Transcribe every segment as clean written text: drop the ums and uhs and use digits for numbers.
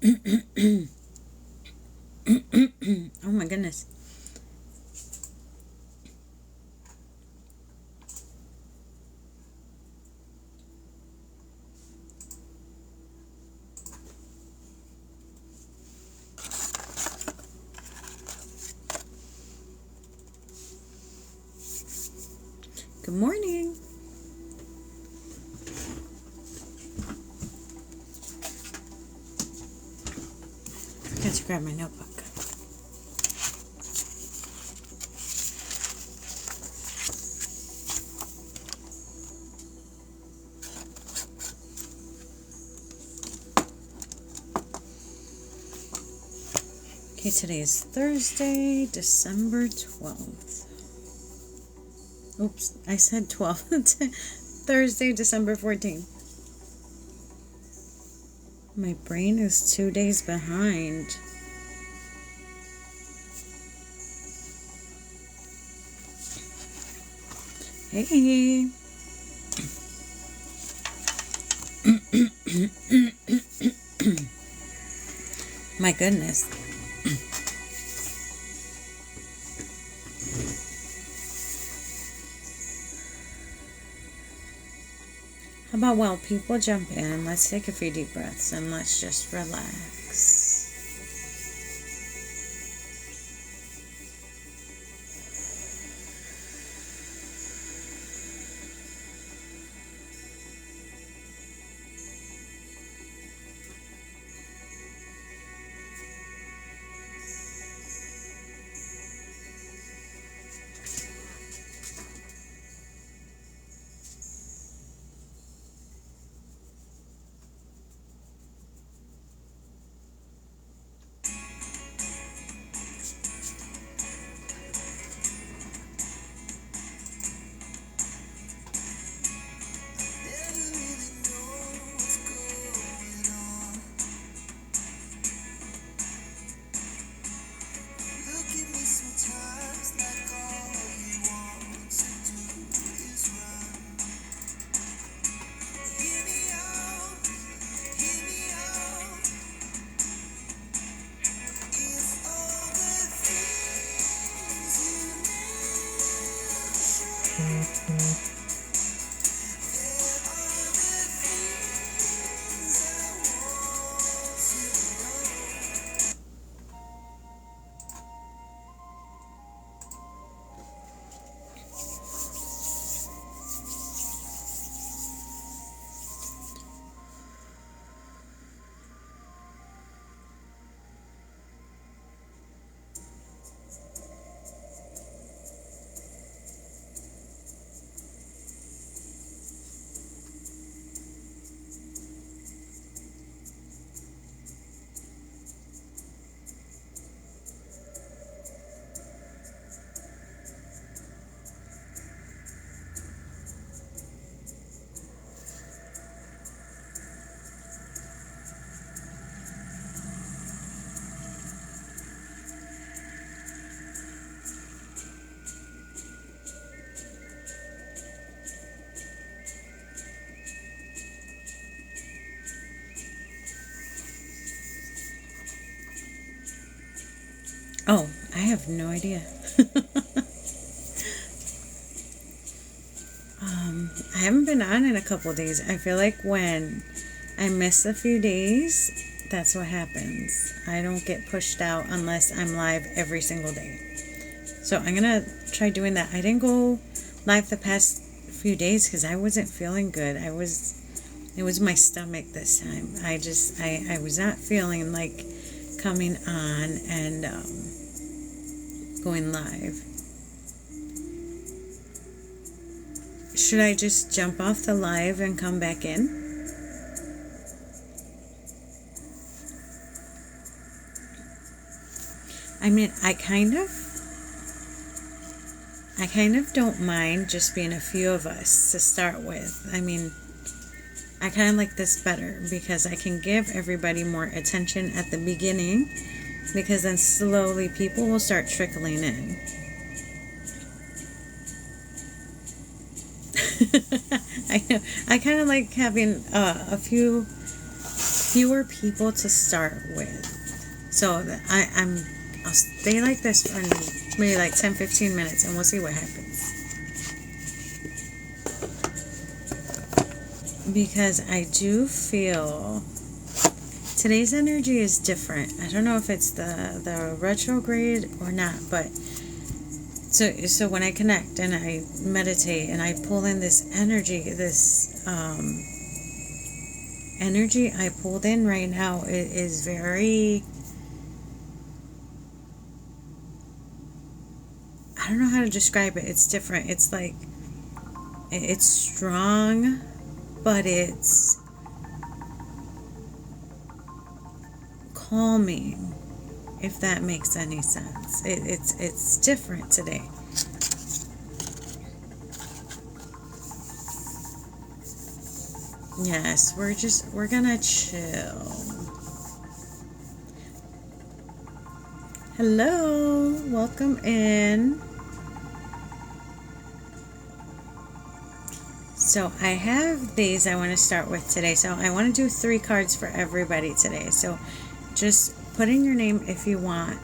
Oh my goodness. Good morning. I got to grab my notebook. Okay, today is Thursday, December 12th. Oops, I said 12th. Thursday, December 14th. My brain is 2 days behind. Hey. My goodness. How about while people jump in, let's take a few deep breaths and let's just relax. Oh, I have no idea. I haven't been on in a couple days. I feel like when I miss a few days, that's what happens. I don't get pushed out unless I'm live every single day. So I'm going to try doing that. I didn't go live the past few days because I wasn't feeling good. It was my stomach this time. I was not feeling like coming on and going live. Should I just jump off the live and come back in? I mean, I kind of don't mind just being a few of us to start with. I mean, I kind of like this better because I can give everybody more attention at the beginning, because then slowly people will start trickling in. I know. I kind of like having a few fewer people to start with. So I'll stay like this for maybe like 10-15 minutes and we'll see what happens. Because I do feel today's energy is different. I don't know if it's the retrograde or not, but so when I connect and I meditate and I pull in this energy, energy I pulled in right now is very, I don't know how to describe it. It's different. It's like, it's strong, but it's calming, if that makes any sense. It's different today. Yes, we're gonna chill. Hello, welcome in. So I have these I want to start with today. So I want to do 3 cards for everybody today. So just put in your name if you want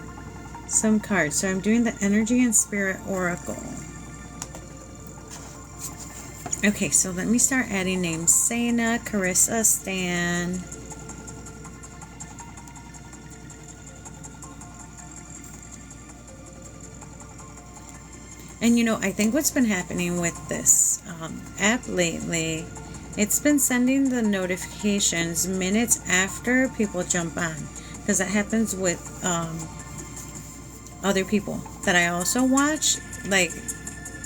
some cards. So I'm doing the Energy and Spirit Oracle. Okay, so let me start adding names. Savanna, Carissa, Stan. And you know, I think what's been happening with this app lately, it's been sending the notifications minutes after people jump on. Because that happens with other people that I also watch. Like,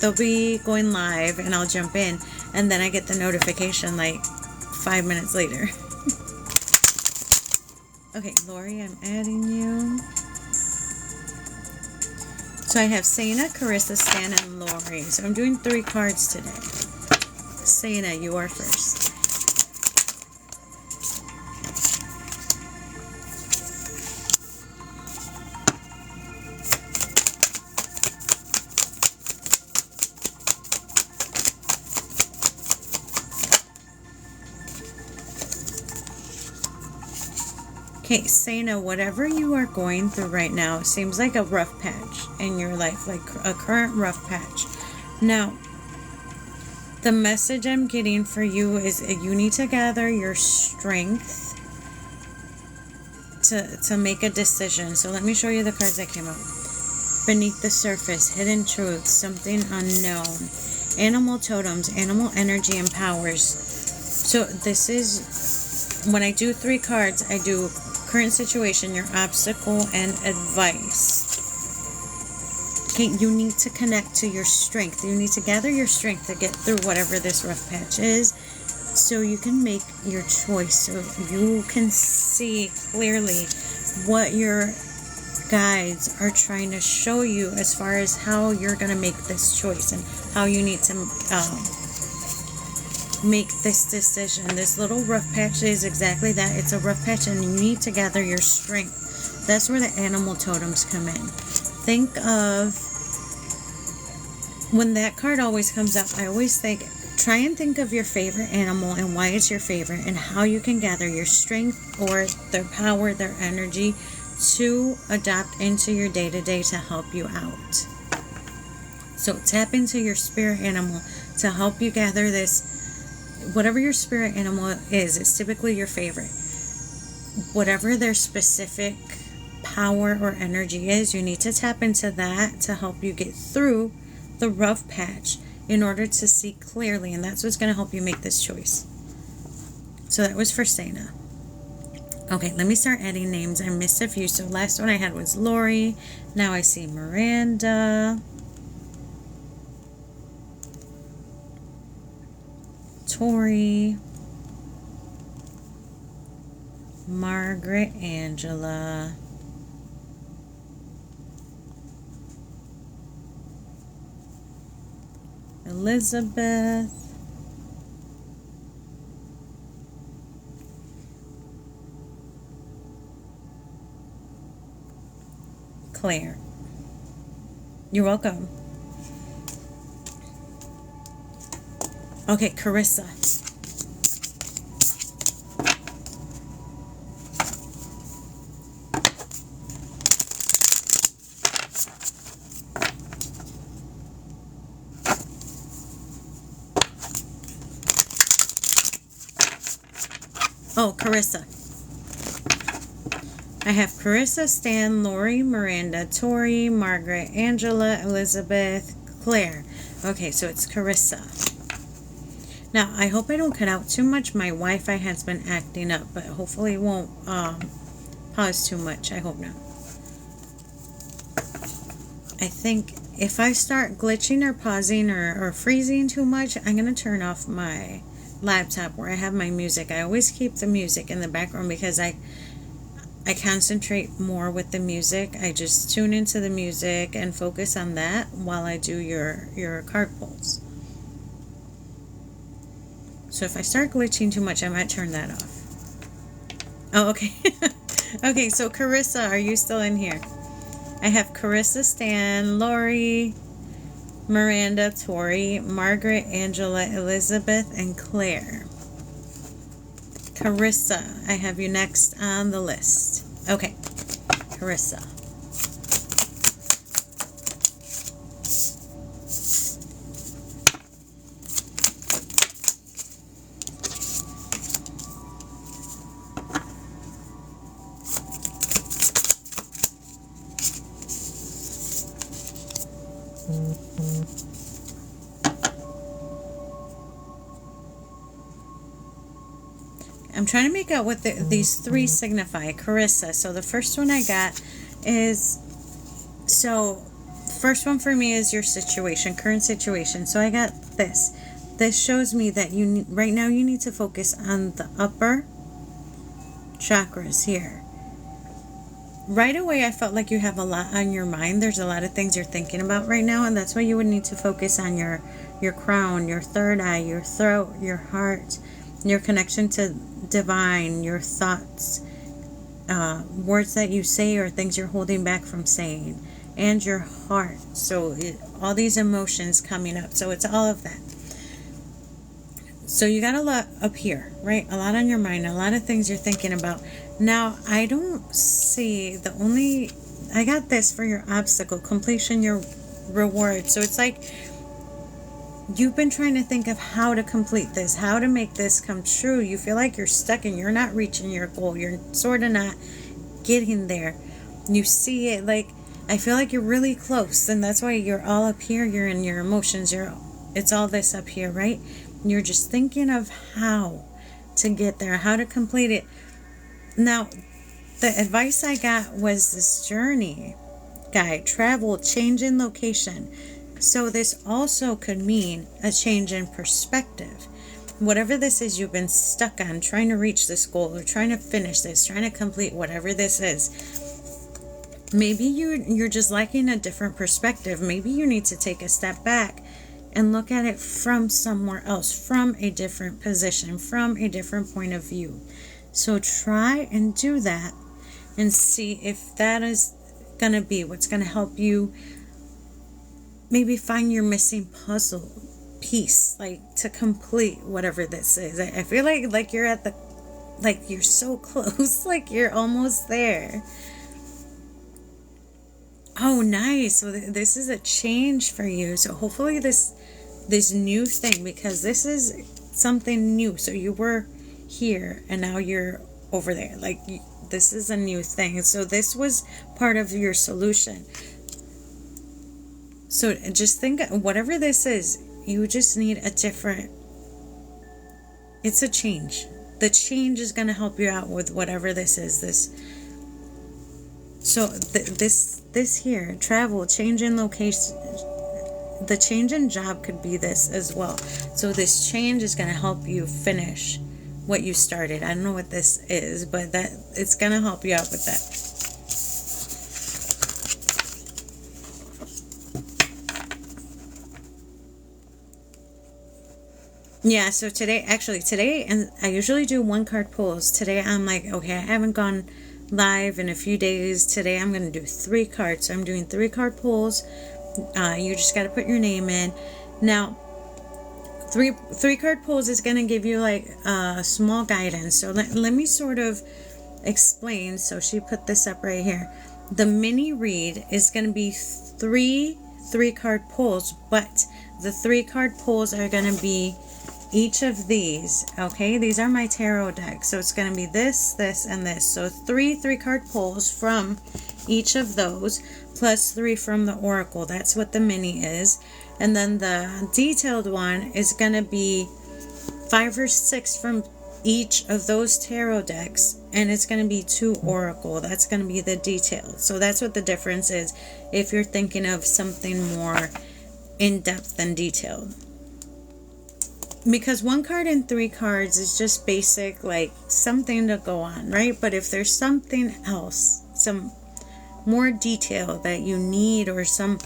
they'll be going live and I'll jump in. And then I get the notification like 5 minutes later. Okay, Laurie, I'm adding you. So I have Savanna, Carissa, Stan, and Laurie. So I'm doing 3 cards today. Savanna, you are first. Okay, Savanna, whatever you are going through right now seems like a rough patch in your life, like a current rough patch. Now, the message I'm getting for you is you need to gather your strength to make a decision. So let me show you the cards that came up. Beneath the surface, hidden truths, something unknown, animal totems, animal energy and powers. So this is, when I do 3 cards, I do current situation, your obstacle, and advice. Okay, you need to connect to your strength. You need to gather your strength to get through whatever this rough patch is, so you can make your choice, so you can see clearly what your guides are trying to show you as far as how you're going to make this choice and how you need to make this decision. This little rough patch is exactly that. It's a rough patch, and you need to gather your strength. That's where the animal totems come in. Think of, when that card always comes up, I always think, try and think of your favorite animal and why it's your favorite and how you can gather your strength or their power, their energy to adopt into your day-to-day to help you out. So tap into your spirit animal to help you gather this. Whatever your spirit animal is, it's typically your favorite. Whatever their specific power or energy is, you need to tap into that to help you get through the rough patch in order to see clearly, and that's what's going to help you make this choice. So that was for Savanna. Okay, let me start adding names. I missed a few. So last one I had was Laurie. Now I see Miranda, Tori, Margaret, Angela, Elizabeth, Claire. You're welcome. Okay, Carissa. Oh, Carissa. I have Carissa, Stan, Laurie, Miranda, Tori, Margaret, Angela, Elizabeth, Claire. Okay, so it's Carissa. Now, I hope I don't cut out too much. My Wi-Fi has been acting up, but hopefully it won't pause too much. I hope not. I think if I start glitching or pausing or freezing too much, I'm going to turn off my laptop where I have my music. I always keep the music in the background because I concentrate more with the music. I just tune into the music and focus on that while I do your card pulls. So if I start glitching too much, I might turn that off. Oh, okay. Okay, so Carissa, are you still in here? I have Carissa, Stan, Laurie, Miranda, Tori, Margaret, Angela, Elizabeth, and Claire. Carissa, I have you next on the list. Okay, Carissa. I'm trying to make out what these three signify. Carissa. So the first one I got is, so first one for me is your situation, current situation. So I got this. This shows me that right now you need to focus on the upper chakras here. Right away, I felt like you have a lot on your mind. There's a lot of things you're thinking about right now, and that's why you would need to focus on your crown, your third eye, your throat, your heart, your connection to divine, your thoughts, words that you say or things you're holding back from saying, and your heart. So all these emotions coming up. So it's all of that. So you got a lot up here, right? A lot on your mind, a lot of things you're thinking about. Now, I don't see I got this for your obstacle, completion, your reward. So it's like you've been trying to think of how to complete this, how to make this come true. You feel like you're stuck and you're not reaching your goal. You're sort of not getting there. You see it like, I feel like you're really close, and that's why you're all up here. You're in your emotions. It's all this up here, right? You're just thinking of how to get there, how to complete it. Now, the advice I got was this journey guide, travel, change in location. So this also could mean a change in perspective. Whatever this is you've been stuck on, trying to reach this goal or trying to finish this, trying to complete whatever this is. Maybe you're just lacking a different perspective. Maybe you need to take a step back and look at it from somewhere else, from a different position, from a different point of view. So try and do that and see if that is going to be what's going to help you maybe find your missing puzzle piece, like to complete whatever this is. I feel like you're at you're so close, like you're almost there. Oh, nice. So this is a change for you. So hopefully this new thing, because this is something new. So you were here and now you're over there. Like this is a new thing. So this was part of your solution. So just think, whatever this is, you just need it's a change. The change is going to help you out with whatever this is. So this here, travel, change in location, the change in job could be this as well. So this change is going to help you finish what you started. I don't know what this is, but that it's going to help you out with that. Yeah, so today, and I usually do 1 card pulls. Today I'm like, okay, I haven't gone live in a few days. Today I'm going to do 3 cards. So I'm doing 3 card pulls. You just got to put your name in. Now, three card pulls is going to give you like a small guidance. So let me sort of explain. So she put this up right here. The mini read is going to be 3 card pulls, but the 3 card pulls are going to be each of these, okay, these are my tarot decks. So it's going to be this, this, and this. So three card pulls from each of those, plus 3 from the oracle. That's what the mini is. And then the detailed one is going to be 5 or 6 from each of those tarot decks, and it's going to be 2 oracle. That's going to be the detailed. So that's what the difference is if you're thinking of something more in-depth than detailed. Because 1 card and 3 cards is just basic, like something to go on, right? But if there's something else, some more detail that you need, or some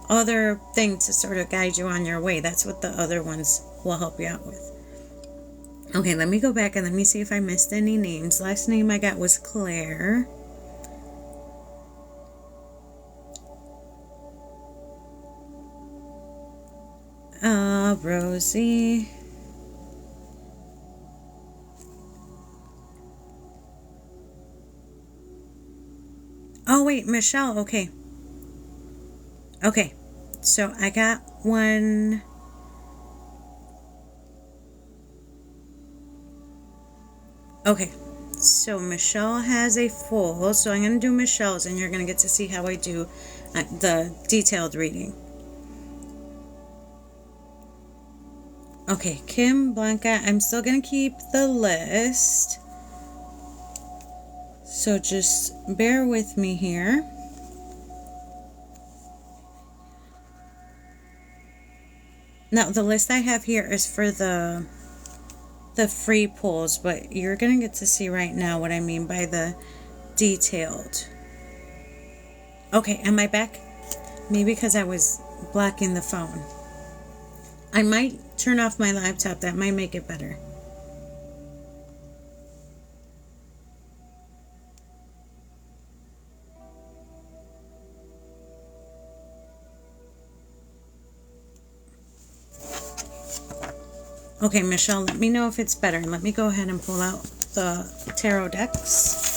other thing to sort of guide you on your way, that's what the other ones will help you out with. Okay, let me go back and let me see if I missed any names. Last name I got was Claire. Rosie. Oh, wait, Michelle. Okay. Okay. So I got one. Okay. So Michelle has a full. So I'm going to do Michelle's, and you're going to get to see how I do the detailed reading. Okay, Kim, Blanca. I'm still going to keep the list. So just bear with me here. Now, the list I have here is for the free pulls, but you're going to get to see right now what I mean by the detailed. Okay, am I back? Maybe because I was blocking the phone. I might turn off my laptop. That might make it better. Okay, Michelle, let me know if it's better. Let me go ahead and pull out the tarot decks.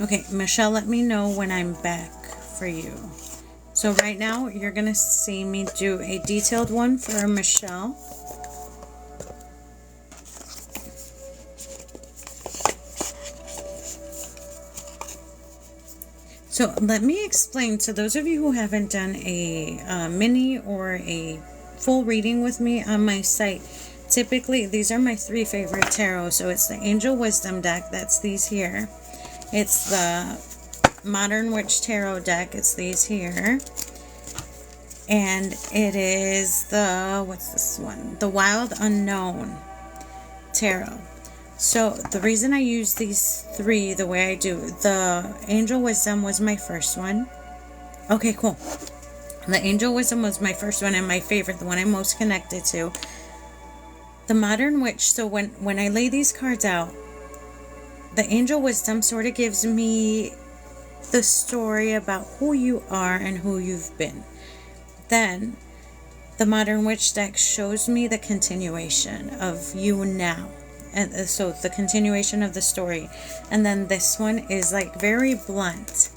Okay, Michelle, let me know when I'm back for you. So right now you're going to see me do a detailed one for Michelle. So let me explain to those of you who haven't done a mini or a full reading with me on my site. Typically, these are my 3 favorite tarot. So it's the Angel Wisdom deck. That's these here. It's the Modern Witch Tarot deck. It's these here. And it is the, what's this one? The Wild Unknown Tarot. So the reason I use these 3 the way I do, the Angel Wisdom was my first one. Okay, cool. The Angel Wisdom was my first one and my favorite, the one I'm most connected to. The Modern Witch, so when I lay these cards out, the Angel Wisdom sort of gives me the story about who you are and who you've been. Then the Modern Witch deck shows me the continuation of you now, and so the continuation of the story. And then this one is like very blunt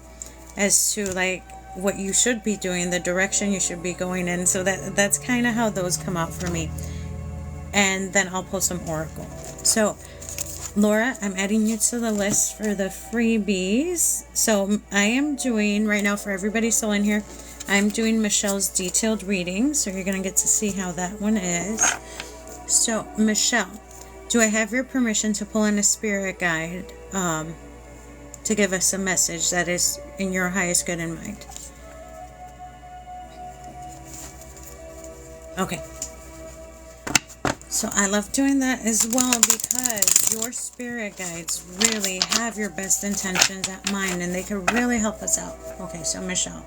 as to like what you should be doing, the direction you should be going in. So that's kind of how those come out for me. And then I'll pull some oracle. So Laura, I'm adding you to the list for the freebies. So I am doing, right now for everybody still in here, I'm doing Michelle's detailed reading. So you're going to get to see how that one is. So Michelle, do I have your permission to pull in a spirit guide to give us a message that is in your highest good in mind? Okay. So I love doing that as well because your spirit guides really have your best intentions at mind and they can really help us out. Okay, so Michelle.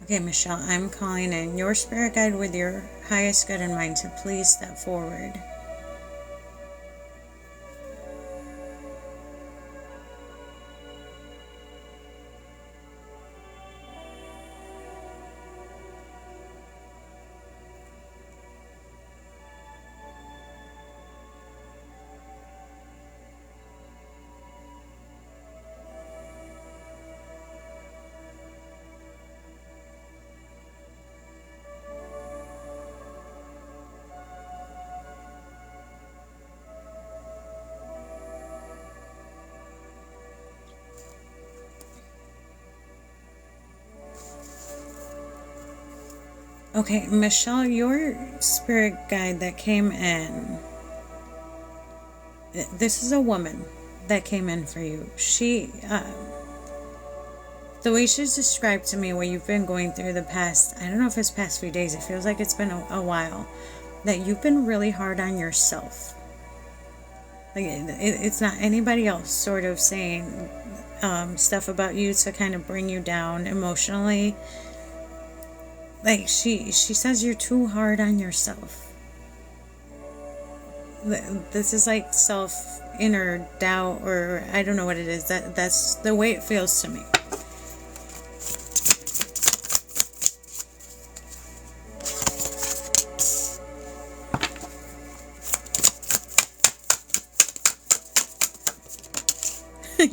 Okay, Michelle, I'm calling in your spirit guide with your highest good in mind to please step forward. Okay, Michelle, your spirit guide that came in, this is a woman that came in for you. She, the way she's described to me what you've been going through the past, I don't know if it's past few days, it feels like it's been a while, that you've been really hard on yourself. Like, it's not anybody else sort of saying stuff about you to kind of bring you down emotionally. Like, she says you're too hard on yourself. This is like self inner doubt, or I don't know what it is. That's the way it feels to me.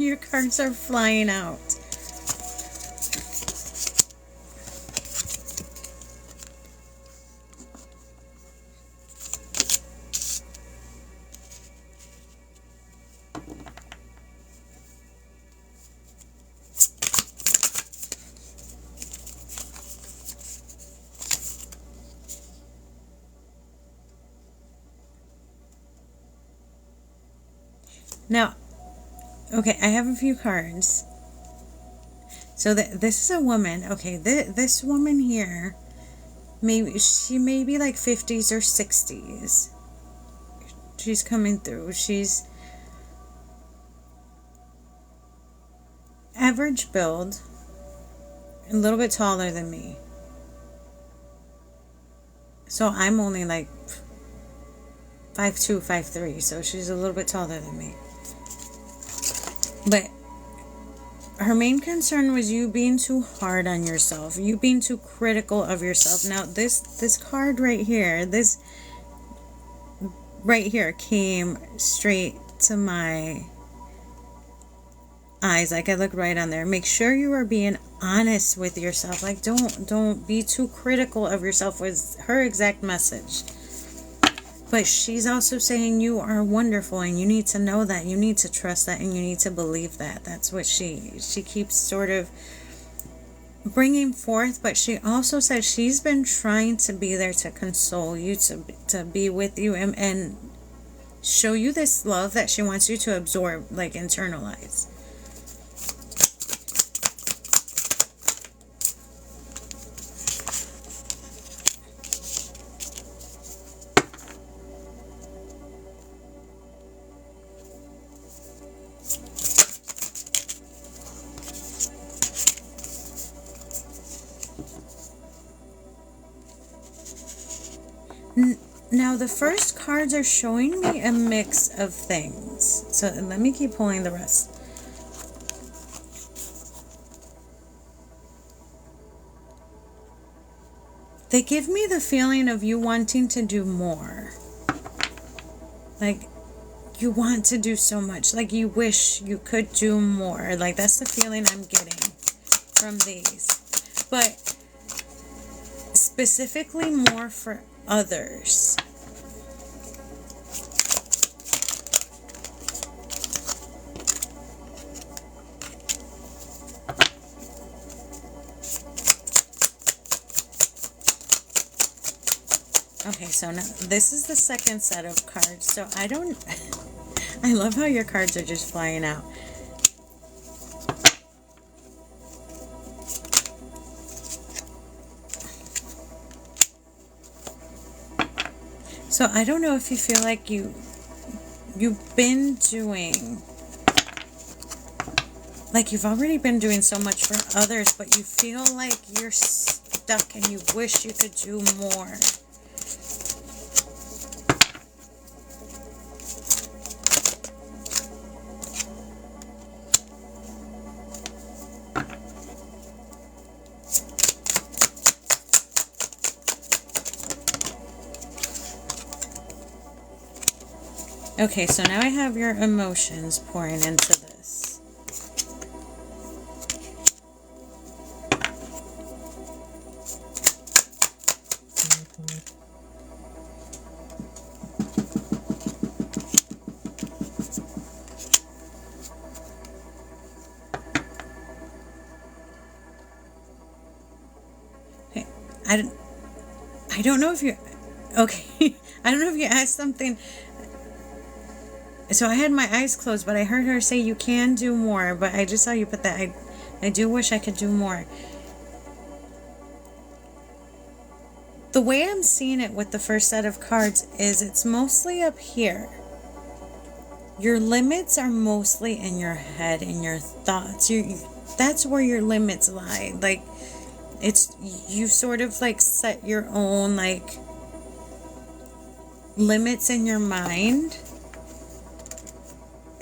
Your cards are flying out. Now, okay, I have a few cards. So this is a woman. Okay, this woman here, she may be like 50s or 60s. She's coming through. She's average build, a little bit taller than me. So I'm only like 5'2", 5'3", so she's a little bit taller than me. But her main concern was you being too hard on yourself, you being too critical of yourself. Now this card right here, this right here came straight to my eyes. Like, I looked right on there. Make sure you are being honest with yourself. Like, don't be too critical of yourself was her exact message. But she's also saying you are wonderful, and you need to know that, you need to trust that, and you need to believe that. That's what she keeps sort of bringing forth. But she also said she's been trying to be there to console you, to be with you, and show you this love that she wants you to absorb, like internalize. Now, the first cards are showing me a mix of things. So let me keep pulling the rest. They give me the feeling of you wanting to do more. Like, you want to do so much. Like, you wish you could do more. Like, that's the feeling I'm getting from these. But specifically more for others. Okay, so now this is the second set of cards. So I love how your cards are just flying out. So I don't know if you feel like you've been doing, like you've already been doing so much for others, but you feel like you're stuck and you wish you could do more. Okay, so now I have your emotions pouring into this. Okay, I don't know if you, okay, I don't know if you asked something. So I had my eyes closed, but I heard her say you can do more, but I just saw you put that. I do wish I could do more. The way I'm seeing it with the first set of cards is it's mostly up here. Your limits are mostly in your head, in your thoughts. That's where your limits lie. Like, it's, you sort of like set your own like limits in your mind.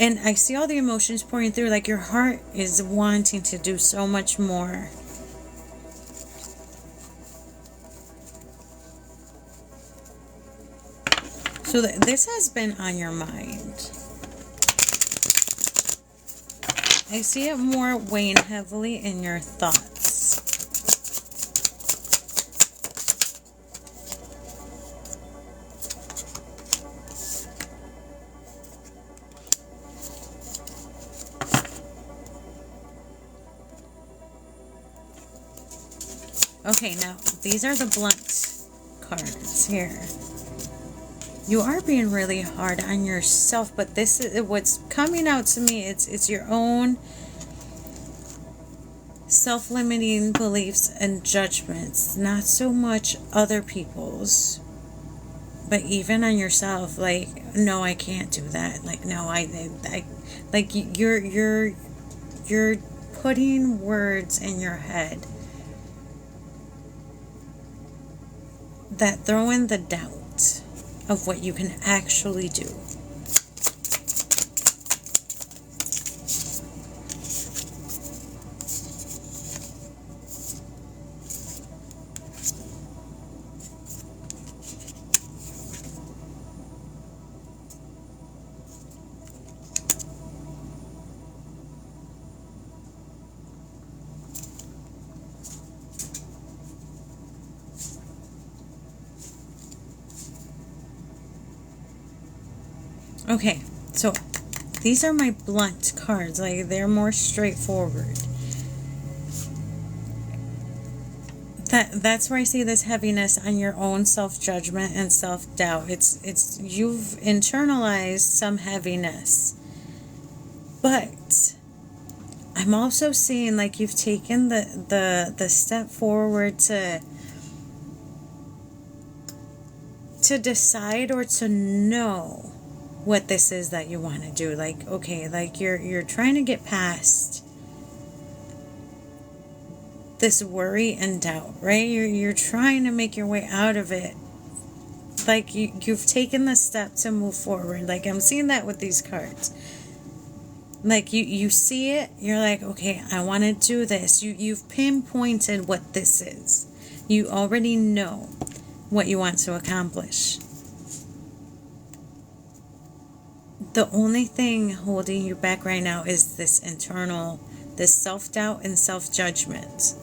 And I see all the emotions pouring through, like your heart is wanting to do so much more. So this has been on your mind. I see it more weighing heavily in your thoughts. Okay, now these are the blunt cards here. You are being really hard on yourself, but this is what's coming out to me. It's your own self-limiting beliefs and judgments, not so much other people's, but even on yourself. Like, no, I can't do that. Like, no, I like you're putting words in your head that throw in the doubt of what you can actually do. Okay, so these are my blunt cards. Like, they're more straightforward. That's where I see this heaviness on your own self-judgment and self-doubt. It's you've internalized some heaviness. But I'm also seeing like you've taken the step forward to decide or to know what this is that you want to do. Like, okay, like you're trying to get past this worry and doubt, right? You're trying to make your way out of it. Like you've taken the step to move forward. Like, I'm seeing that with these cards. Like you see it, you're like, okay, I want to do this. You've pinpointed what this is. You already know what you want to accomplish. The only thing holding you back right now is this internal, this self-doubt and self-judgment.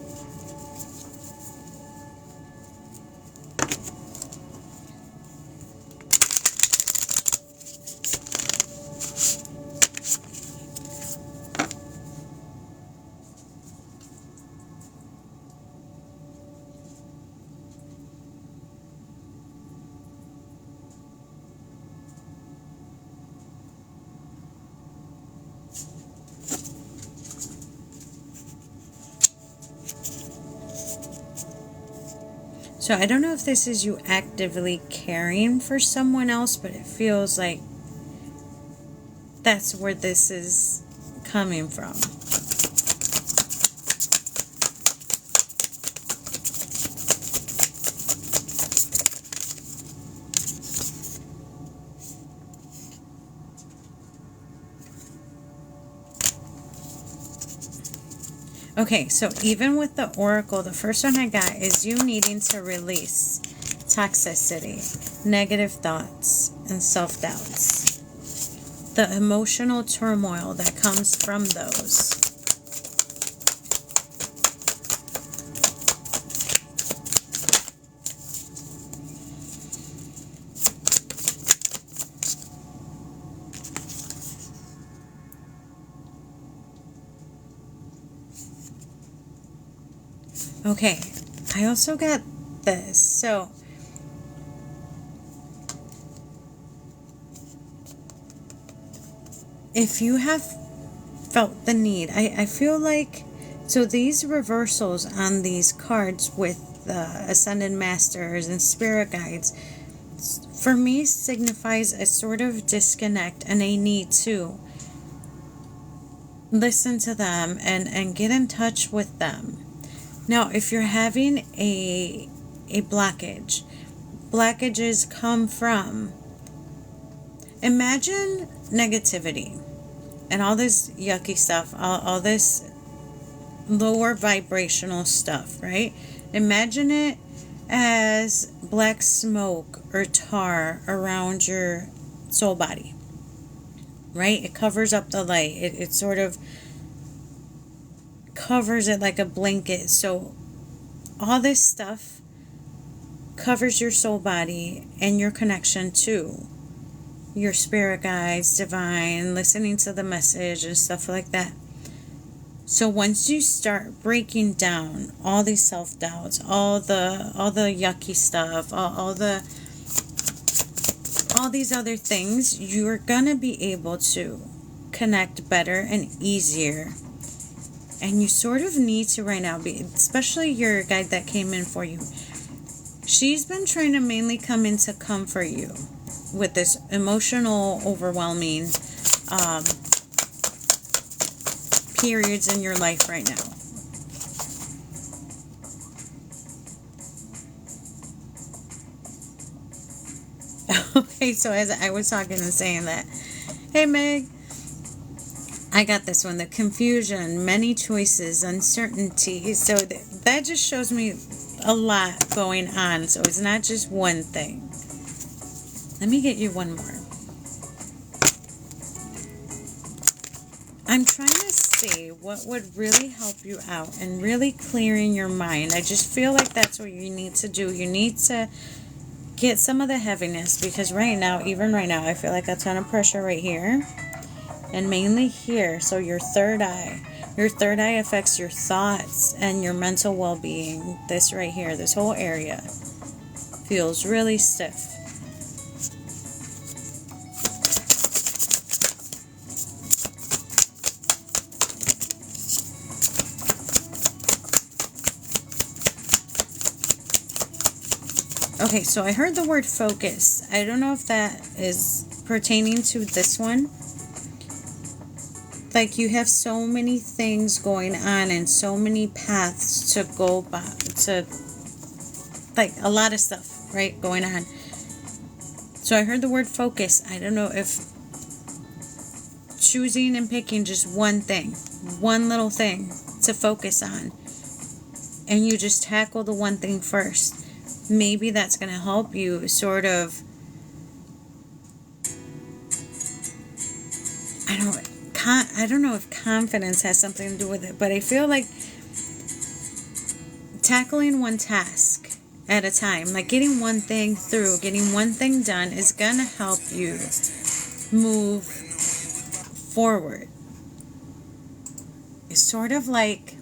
So I don't know if this is you actively caring for someone else, but it feels like that's where this is coming from. Okay, so even with the Oracle, the first one I got is you needing to release toxicity, negative thoughts, and self-doubts. The emotional turmoil that comes from those. Okay, I also got this. So if you have felt the need, I feel like, so these reversals on these cards with Ascended Masters and Spirit Guides, for me signifies a sort of disconnect and a need to listen to them and get in touch with them. Now, if you're having a blockages come from, imagine negativity and all this yucky stuff, all this lower vibrational stuff, right? Imagine it as black smoke or tar around your soul body, right? It covers up the light. It sort of covers it like a blanket. So all this stuff covers your soul body and your connection to your spirit guides, divine, listening to the message and stuff like that. So once you start breaking down all these self-doubts, all the yucky stuff, all these other things, you're gonna be able to connect better and easier. And you sort of need to right now be, especially your guide that came in for you. She's been trying to mainly come in to comfort you with this emotional, overwhelming periods in your life right now. Okay, so as I was talking and saying that, hey Meg, I got this one, the confusion, many choices, uncertainty. So that just shows me a lot going on. So it's not just one thing. Let me get you one more. I'm trying to see what would really help you out and really clearing your mind. I just feel like that's what you need to do. You need to get some of the heaviness, because right now, even right now, I feel like a ton of pressure right here and mainly here. So your third eye. Your third eye affects your thoughts and your mental well-being. This right here, this whole area feels really stiff. Okay, so I heard the word focus. I don't know if that is pertaining to this one. Like you have so many things going on and so many paths to go by, to like a lot of stuff, right, going on. So I heard the word focus. I don't know if choosing and picking just one thing, one little thing to focus on, and you just tackle the one thing first. Maybe that's going to help you sort of, I don't know if confidence has something to do with it, but I feel like tackling one task at a time, like getting one thing through, getting one thing done is going to help you move forward. It's sort of like,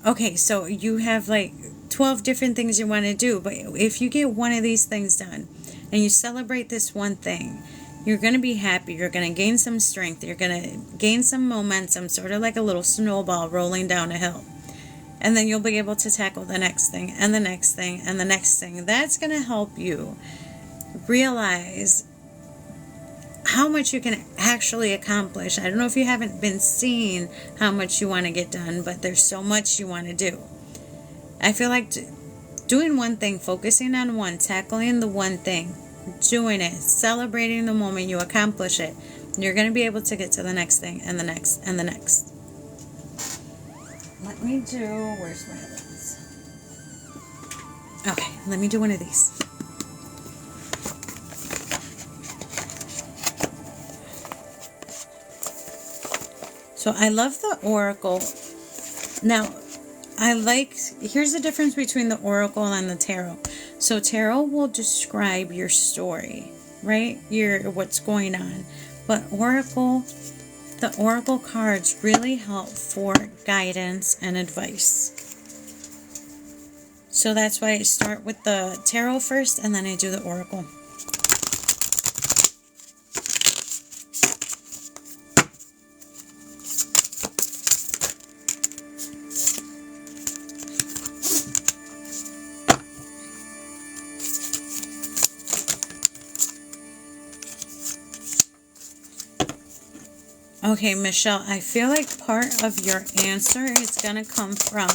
okay, so you have like 12 different things you want to do, but if you get one of these things done and you celebrate this one thing, you're going to be happy. You're going to gain some strength. You're going to gain some momentum, sort of like a little snowball rolling down a hill. And then you'll be able to tackle the next thing and the next thing and the next thing. That's going to help you realize how much you can actually accomplish. I don't know if you haven't been seeing how much you want to get done, but there's so much you want to do. I feel like doing one thing, focusing on one, tackling the one thing, doing it, celebrating the moment you accomplish it, you're going to be able to get to the next thing and the next and the next. Let me do, where's my others? Okay, let me do one of these. So I love the Oracle. Now, here's the difference between the Oracle and the Tarot. So Tarot will describe your story, right? What's going on. But the Oracle cards really help for guidance and advice. So that's why I start with the Tarot first and then I do the Oracle. Okay, Michelle, I feel like part of your answer is going to come from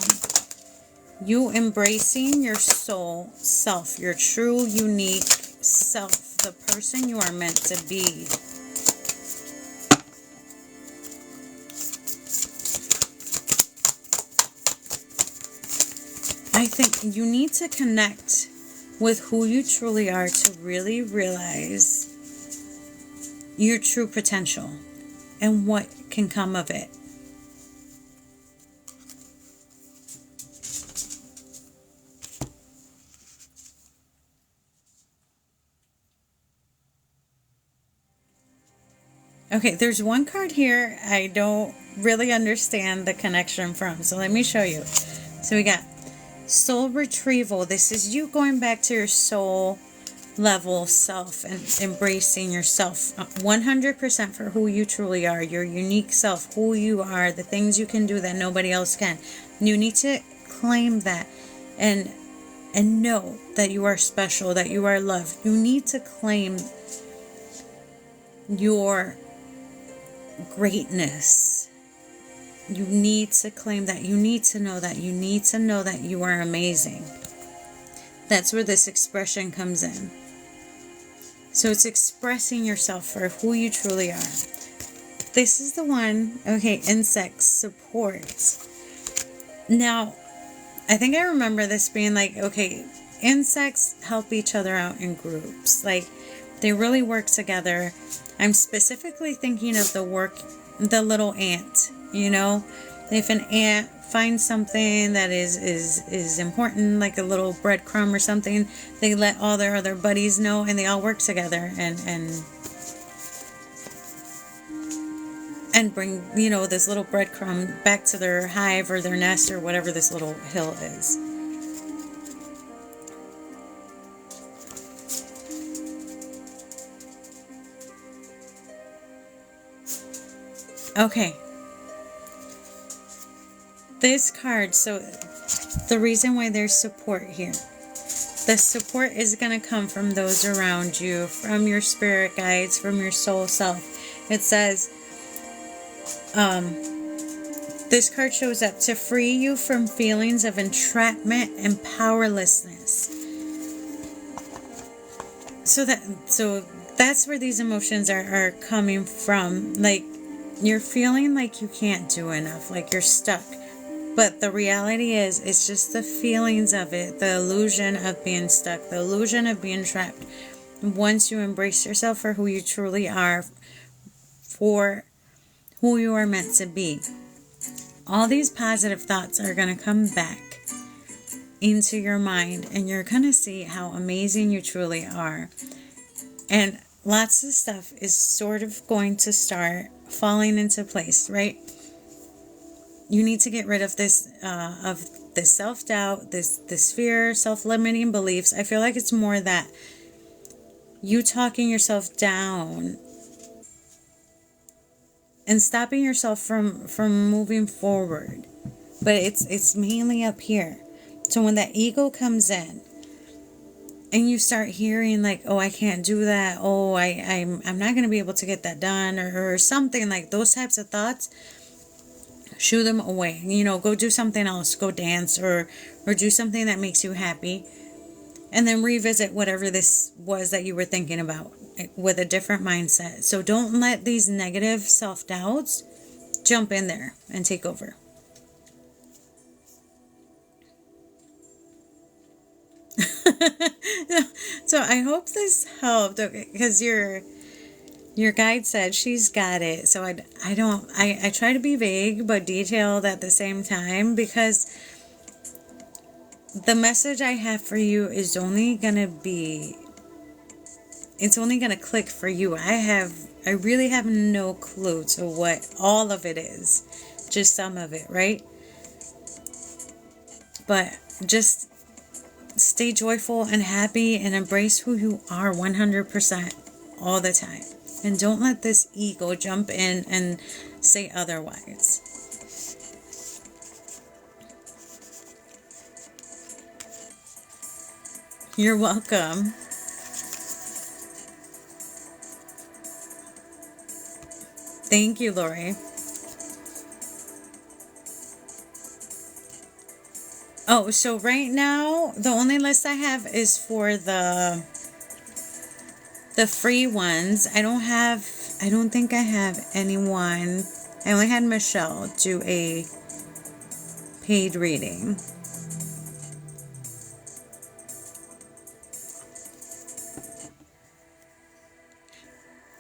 you embracing your soul self, your true, unique self, the person you are meant to be. I think you need to connect with who you truly are to really realize your true potential and what can come of it. Okay, there's one card here I don't really understand the connection from, so let me show you. So we got soul retrieval. This is you going back to your soul level self and embracing yourself 100% for who you truly are, your unique self, who you are, the things you can do that nobody else can. You need to claim that and know that you are special, that you are loved. You need to claim your greatness. You need to claim that. You need to know that. You need to know that you are amazing. That's where this expression comes in. So it's expressing yourself for who you truly are. This is the one, okay, insect support. Now, I think I remember this being like, okay, insects help each other out in groups. Like, they really work together. I'm specifically thinking of the little ant, you know? If an ant finds something that is important, like a little breadcrumb or something, they let all their other buddies know, and they all work together and bring, you know, this little breadcrumb back to their hive or their nest or whatever this little hill is. Okay. This card, so the reason why there's support here. The support is going to come from those around you, from your spirit guides, from your soul self. It says, this card shows up to free you from feelings of entrapment and powerlessness. So that's where these emotions are coming from. Like, you're feeling like you can't do enough, like you're stuck. But the reality is, it's just the feelings of it, the illusion of being stuck, the illusion of being trapped. Once you embrace yourself for who you truly are, for who you are meant to be, all these positive thoughts are going to come back into your mind, and you're going to see how amazing you truly are. And lots of stuff is sort of going to start falling into place, right? You need to get rid of this self-doubt, this fear, self-limiting beliefs. I feel like it's more that you talking yourself down and stopping yourself from moving forward. But it's mainly up here. So when that ego comes in and you start hearing like, oh, I can't do that, oh, I'm not going to be able to get that done, or something like those types of thoughts, shoo them away. You know, go do something else, go dance or do something that makes you happy, and then revisit whatever this was that you were thinking about with a different mindset. So don't let these negative self-doubts jump in there and take over. So I hope this helped, okay, because your guide said she's got it. So I try to be vague but detailed at the same time, because the message I have for you is only going to be, it's only going to click for you. I really have no clue to what all of it is, just some of it, right? But just stay joyful and happy and embrace who you are 100% all the time. And don't let this ego jump in and say otherwise. You're welcome. Thank you, Laurie. Oh, so right now, the only list I have is for the free ones. I don't think I have anyone. I only had Michelle do a paid reading.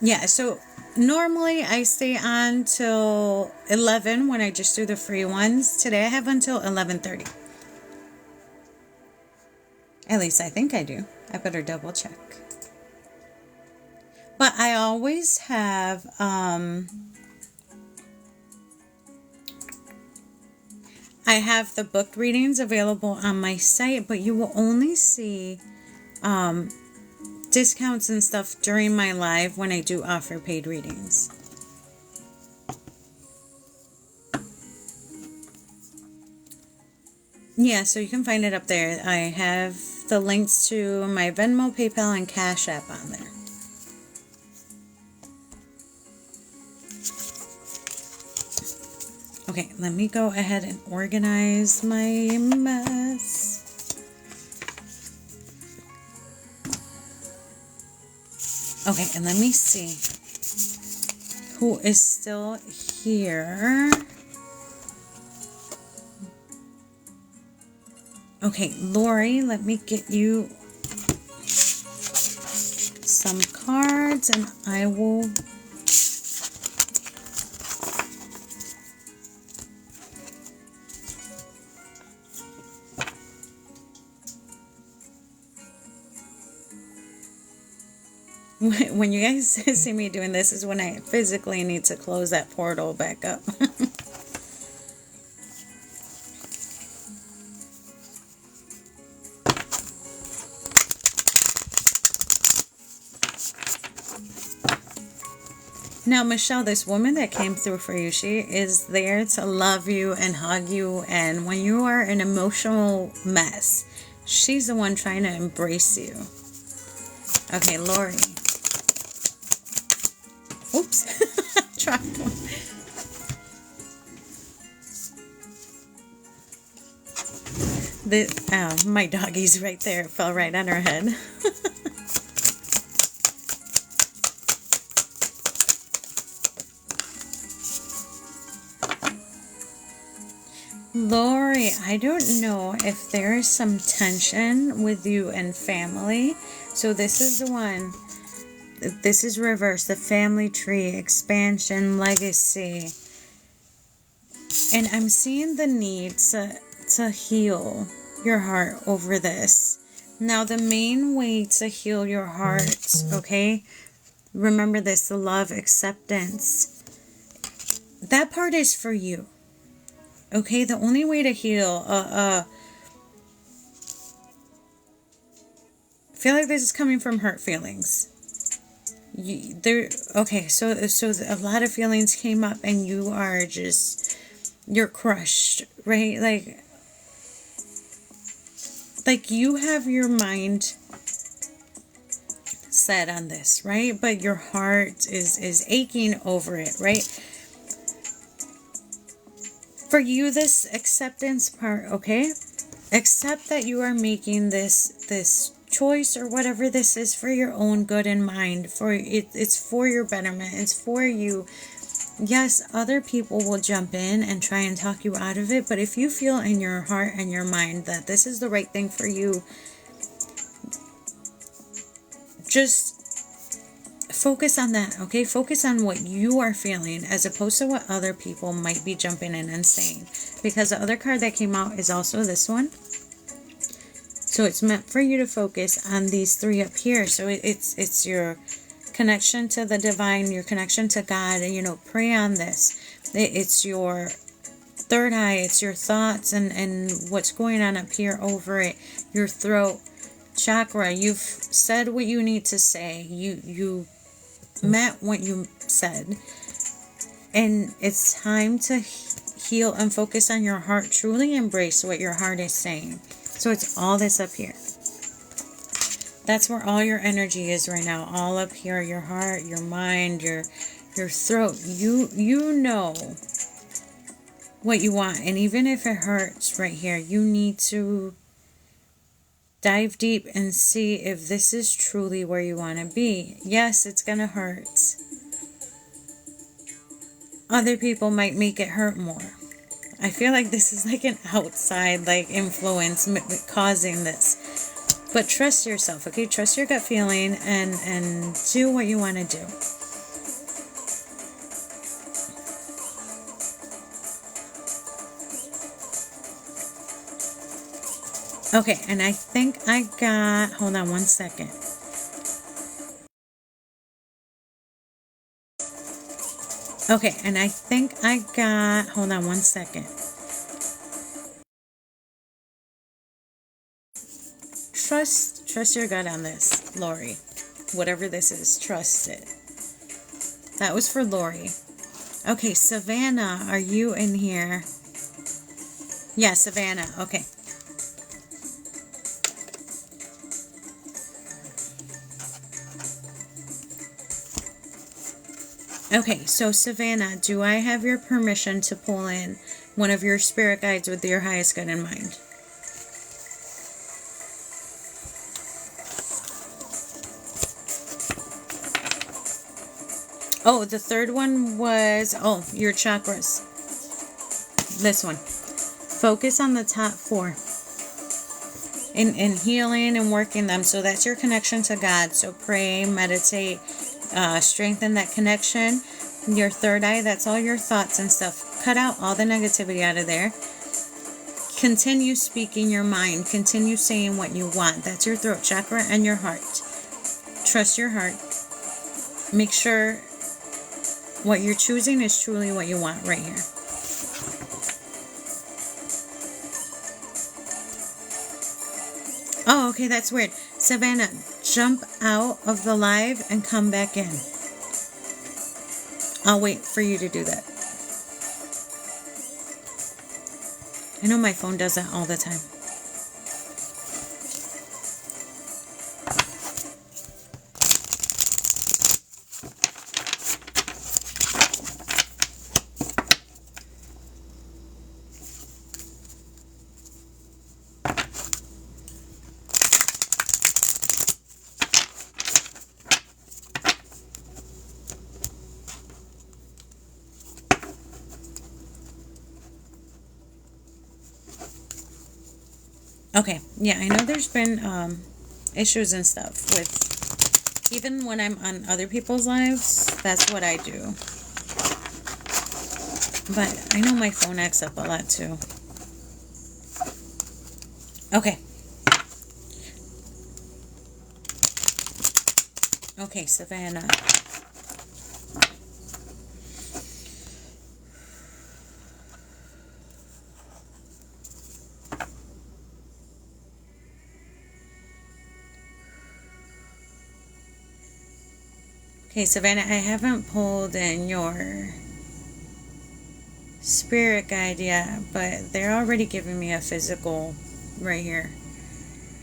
Yeah, so normally I stay on till 11 when I just do the free ones. Today I have until 11:30. At least I think I do. I better double check. But I always have I have the booked readings available on my site, but you will only see discounts and stuff during my live when I do offer paid readings. Yeah, so you can find it up there. I have the links to my Venmo, PayPal, and Cash App on there. Okay, let me go ahead and organize my mess. Okay, and let me see who is still here. Okay, Laurie, let me get you some cards and I will... When you guys see me doing this is when I physically need to close that portal back up. Now, Michelle, this woman that came through for you, she is there to love you and hug you. And when you are an emotional mess, she's the one trying to embrace you. Okay, Laurie. Oops. Dropped one. My doggy's right there. It fell right on her head. Laurie, I don't know if there is some tension with you and family. So this is the one. This is reverse, the family tree, expansion, legacy. And I'm seeing the need to heal your heart over this. Now, the main way to heal your heart, okay? Remember this, the love, acceptance. That part is for you. Okay? The only way to heal, I feel like this is coming from hurt feelings. Okay, so a lot of feelings came up and you are you're crushed, right? Like you have your mind set on this, right? But your heart is aching over it, right? For you, this acceptance part, okay? Accept that you are making this choice or whatever this is for your own good in mind. It's for your betterment. It's for you. Yes, other people will jump in and try and talk you out of it, but if you feel in your heart and your mind that this is the right thing for you, just focus on that, okay? Focus on what you are feeling as opposed to what other people might be jumping in and saying. Because the other card that came out is also this one. So it's meant for you to focus on these three up here. So it's your connection to the divine, your connection to God, and pray on this. It's your third eye, it's your thoughts and what's going on up here over it, your throat chakra. You've said what you need to say. You meant what you said. And it's time to heal and focus on your heart. Truly embrace what your heart is saying. So it's all this up here. That's where all your energy is right now. All up here, your heart, your mind, your Your throat. You know what you want. And even if it hurts right here, you need to dive deep and see if this is truly where you want to be. Yes, it's going to hurt. Other people might make it hurt more. I feel like this is like an outside like influence causing this. But trust yourself, okay? Trust your gut feeling and do what you want to do. Okay, and I think I got, hold on one second. Okay, and I think I got, hold on one second. Trust your gut on this, Laurie. Whatever this is, trust it. That was for Laurie. Okay, Savanna, are you in here? Yeah, Savanna, okay. Okay, so Savanna, do I have your permission to pull in one of your spirit guides with your highest good in mind? Oh, the third one was, oh, your chakras. This one. Focus on the top 4. In healing and working them. So that's your connection to God. So pray, meditate, strengthen that connection. Your third eye, that's all your thoughts and stuff. Cut out all the negativity out of there. Continue speaking your mind. Continue saying what you want. That's your throat chakra and your heart. Trust your heart. Make sure what you're choosing is truly what you want right here. Oh, okay, that's weird. Savanna, jump out of the live and come back in. I'll wait for you to do that. I know my phone does that all the time. Okay, yeah, I know there's been issues and stuff with, even when I'm on other people's lives, that's what I do. But I know my phone acts up a lot too. Okay. Okay, Savanna. Okay, Savanna, I haven't pulled in your spirit guide yet, but they're already giving me a physical right here,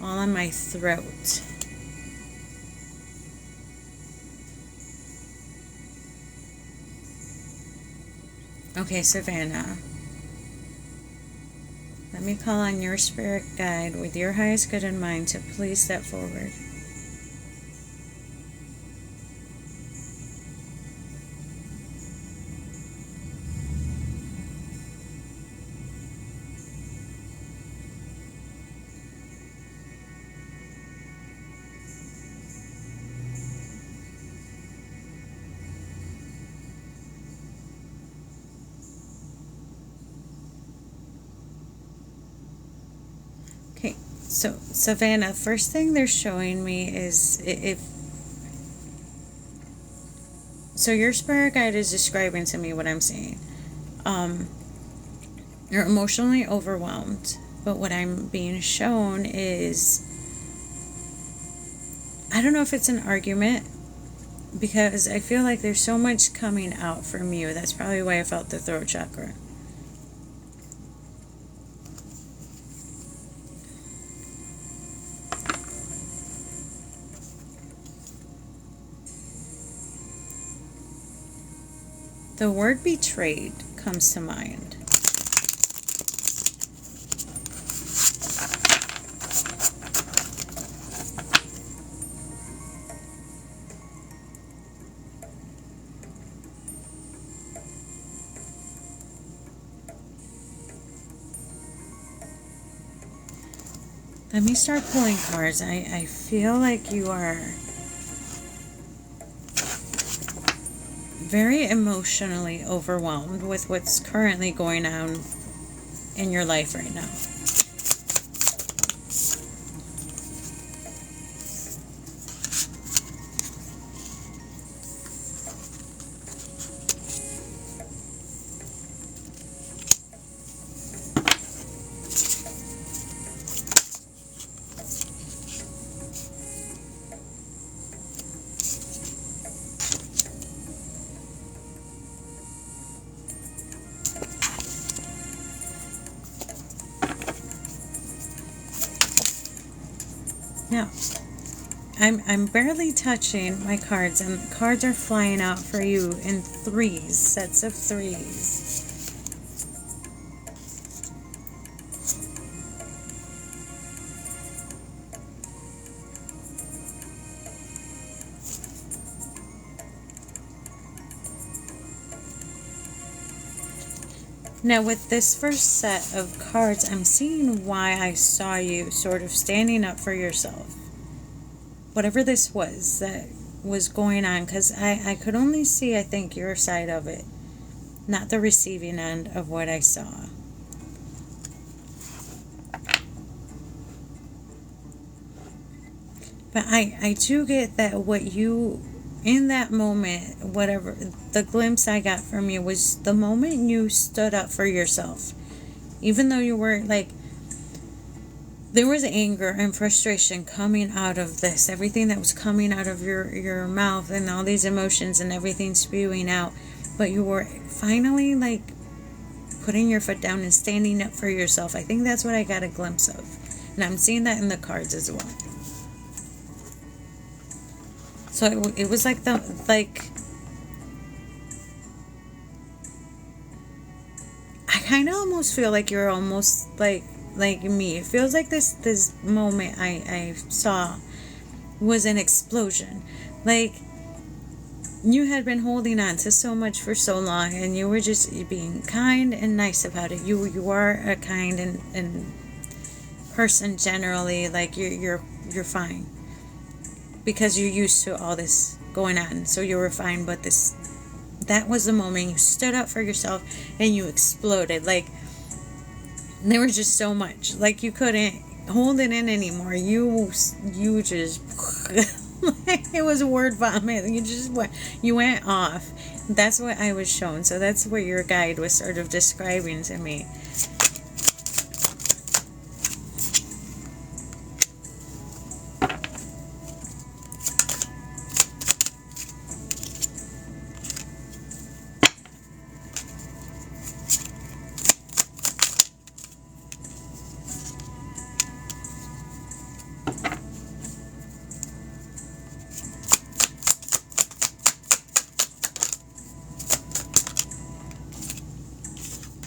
all on my throat. Okay, Savanna. Let me call on your spirit guide with your highest good in mind to please step forward. Okay, so Savanna, first thing they're showing me is if so your spirit guide is describing to me what I'm seeing. You're emotionally overwhelmed, but what I'm being shown is, I don't know if it's an argument, because I feel like there's so much coming out from you. That's probably why I felt the throat chakra. The word betrayed comes to mind. Let me start pulling cards. I feel like you are very emotionally overwhelmed with what's currently going on in your life right now. Now, I'm barely touching my cards, and cards are flying out for you in threes, sets of threes. Now, with this first set of cards, I'm seeing why I saw you sort of standing up for yourself. Whatever this was that was going on, because I could only see, I think, your side of it, not the receiving end of what I saw. But I do get that what you, in that moment, whatever, the glimpse I got from you was the moment you stood up for yourself. Even though you weren't like, there was anger and frustration coming out of this. Everything that was coming out of your mouth and all these emotions and everything spewing out. But you were finally like putting your foot down and standing up for yourself. I think that's what I got a glimpse of. And I'm seeing that in the cards as well. So it was like I kind of almost feel like you're almost like me. It feels like this moment I saw was an explosion. Like you had been holding on to so much for so long, and you were just being kind and nice about it. You are a kind and person generally. Like you're fine because you're used to all this going on, so you were fine. But that was the moment you stood up for yourself and you exploded. Like there was just so much, like you couldn't hold it in anymore. You just it was a word vomit. You went off. That's what I was shown. So that's what your guide was sort of describing to me.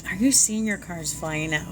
Are you seeing your cards flying out?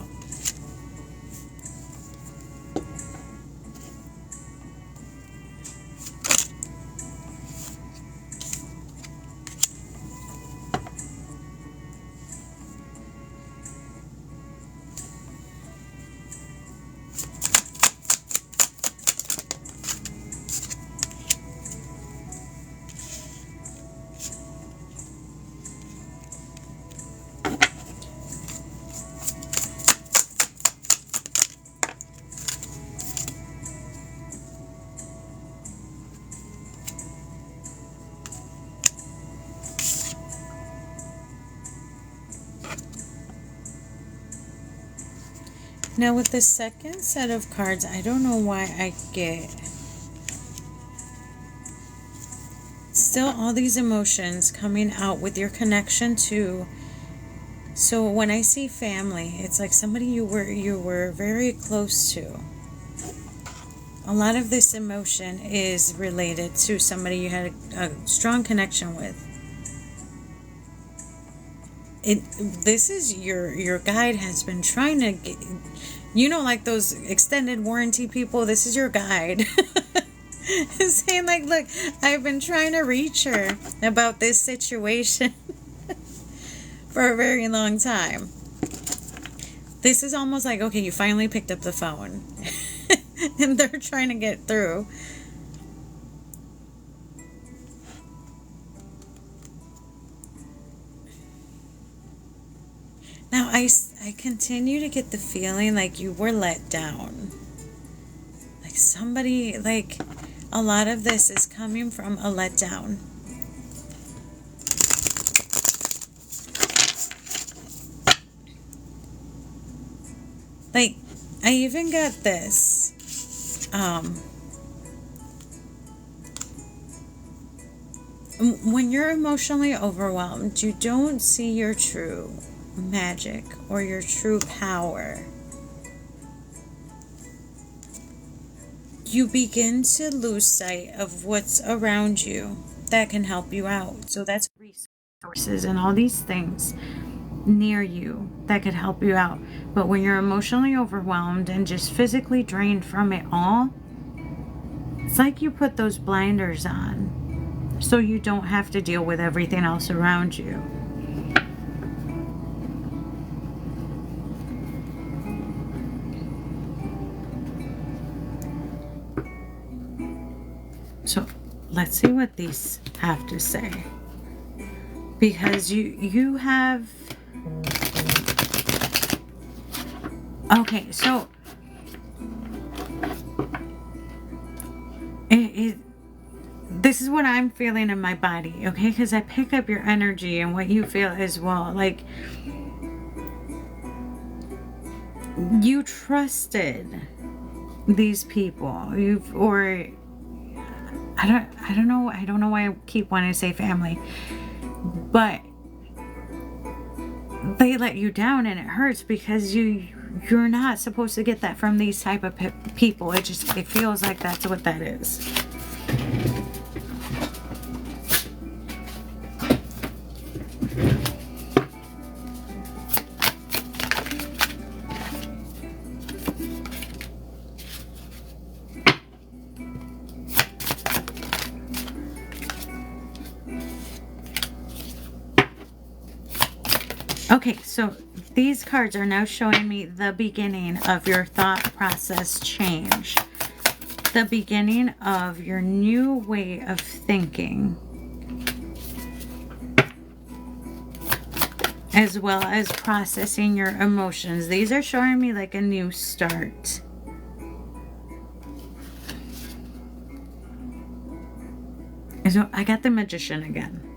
Now with the second set of cards, I don't know why I get still all these emotions coming out with your connection to. So when I see family, it's like somebody you were very close to. A lot of this emotion is related to somebody you had a strong connection with. This is your guide has been trying to get, like those extended warranty people. This is your guide. Saying like, look, I've been trying to reach her about this situation for a very long time. This is almost like, okay, you finally picked up the phone and they're trying to get through. Now, I continue to get the feeling like you were let down. Like somebody, like a lot of this is coming from a letdown. Like, I even got this. When you're emotionally overwhelmed, you don't see your true magic or your true power. You begin to lose sight of what's around you that can help you out. So that's resources and all these things near you that could help you out. But when you're emotionally overwhelmed and just physically drained from it all, it's like you put those blinders on so you don't have to deal with everything else around you. So let's see what these have to say. Because you have... Okay, so... This is what I'm feeling in my body, okay? Because I pick up your energy and what you feel as well. Like, you trusted these people. I don't know why I keep wanting to say family, but they let you down and it hurts because you're not supposed to get that from these type of people. It feels like that's what that is. Okay, so these cards are now showing me the beginning of your thought process change. The beginning of your new way of thinking. As well as processing your emotions. These are showing me like a new start. So I got the Magician again.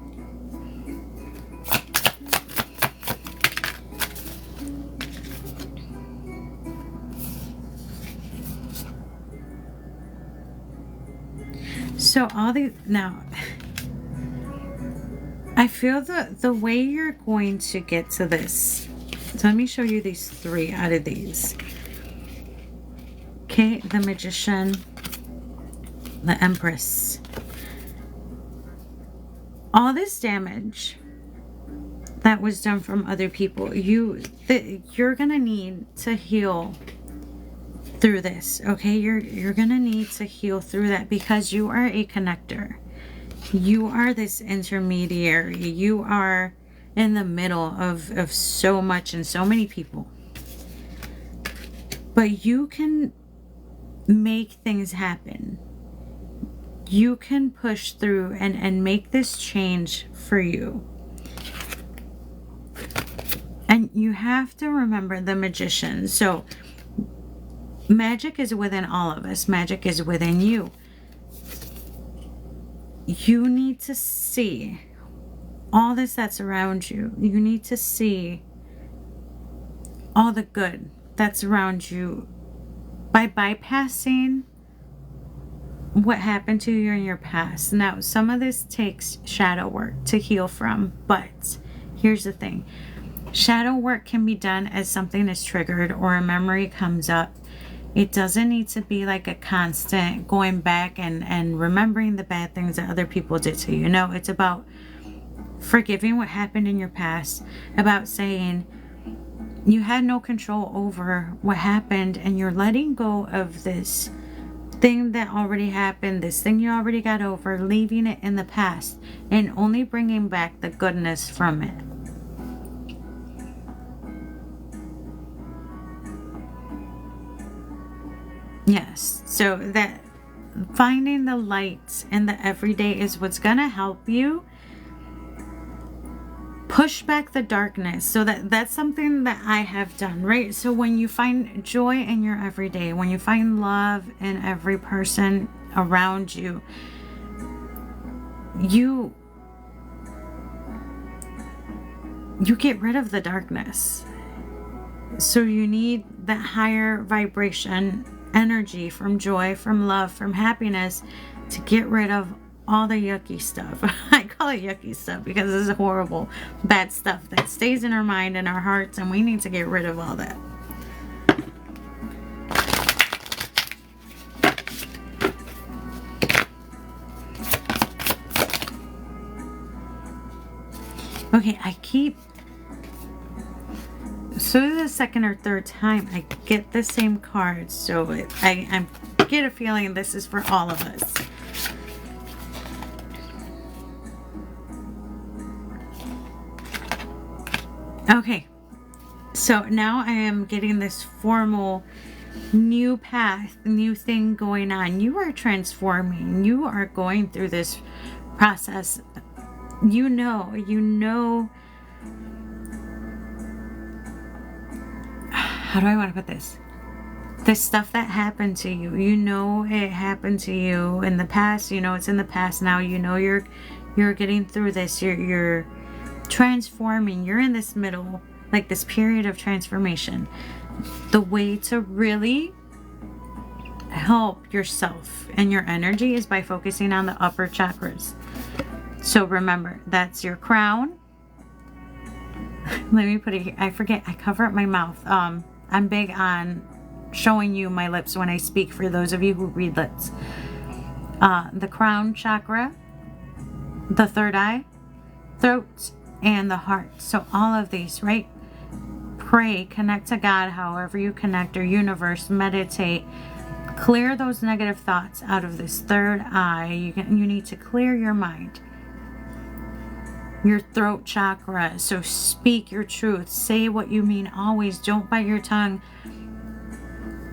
So all these, now, I feel the way you're going to get to this. So let me show you these three out of these. Okay, the Magician, the Empress. All this damage that was done from other people, you're gonna need to heal through this, okay? You're gonna need to heal through that because you are a connector. You are this intermediary. You are in the middle of so much and so many people. But you can make things happen. You can push through and make this change for you. And you have to remember the Magician. So magic is within all of us. Magic is within you. You need to see all this that's around you. You need to see all the good that's around you by bypassing what happened to you in your past. Now, some of this takes shadow work to heal from, but here's the thing. Shadow work can be done as something is triggered or a memory comes up. It doesn't need to be like a constant going back and remembering the bad things that other people did to you. No, it's about forgiving what happened in your past, about saying you had no control over what happened, and you're letting go of this thing that already happened, this thing you already got over, leaving it in the past and only bringing back the goodness from it. Yes, so that finding the light in the everyday is what's going to help you push back the darkness. So that's something that I have done, right? So when you find joy in your everyday, when you find love in every person around you, you get rid of the darkness. So you need that higher vibration energy from joy, from love, from happiness to get rid of all the yucky stuff. I call it yucky stuff because it's horrible, bad stuff that stays in our mind and our hearts, and we need to get rid of all that. Okay, so the second or third time I get the same cards, so I get a feeling this is for all of us. Okay, so now I am getting this formal new path, new thing going on. You are transforming. You are going through this process. You know, how do I want to put this? The stuff that happened to you, you know it happened to you in the past. You know it's in the past now. You know you're getting through this. You're transforming. You're in this middle, like this period of transformation. The way to really help yourself and your energy is by focusing on the upper chakras. So remember, that's your crown. Let me put it here. I forget. I cover up my mouth. I'm big on showing you my lips when I speak, for those of you who read lips. The crown chakra, the third eye, throat, and the heart. So all of these, right? Pray, connect to God however you connect, or universe, meditate. Clear those negative thoughts out of this third eye. You need to clear your mind. Your throat chakra. So speak your truth. Say what you mean always. Don't bite your tongue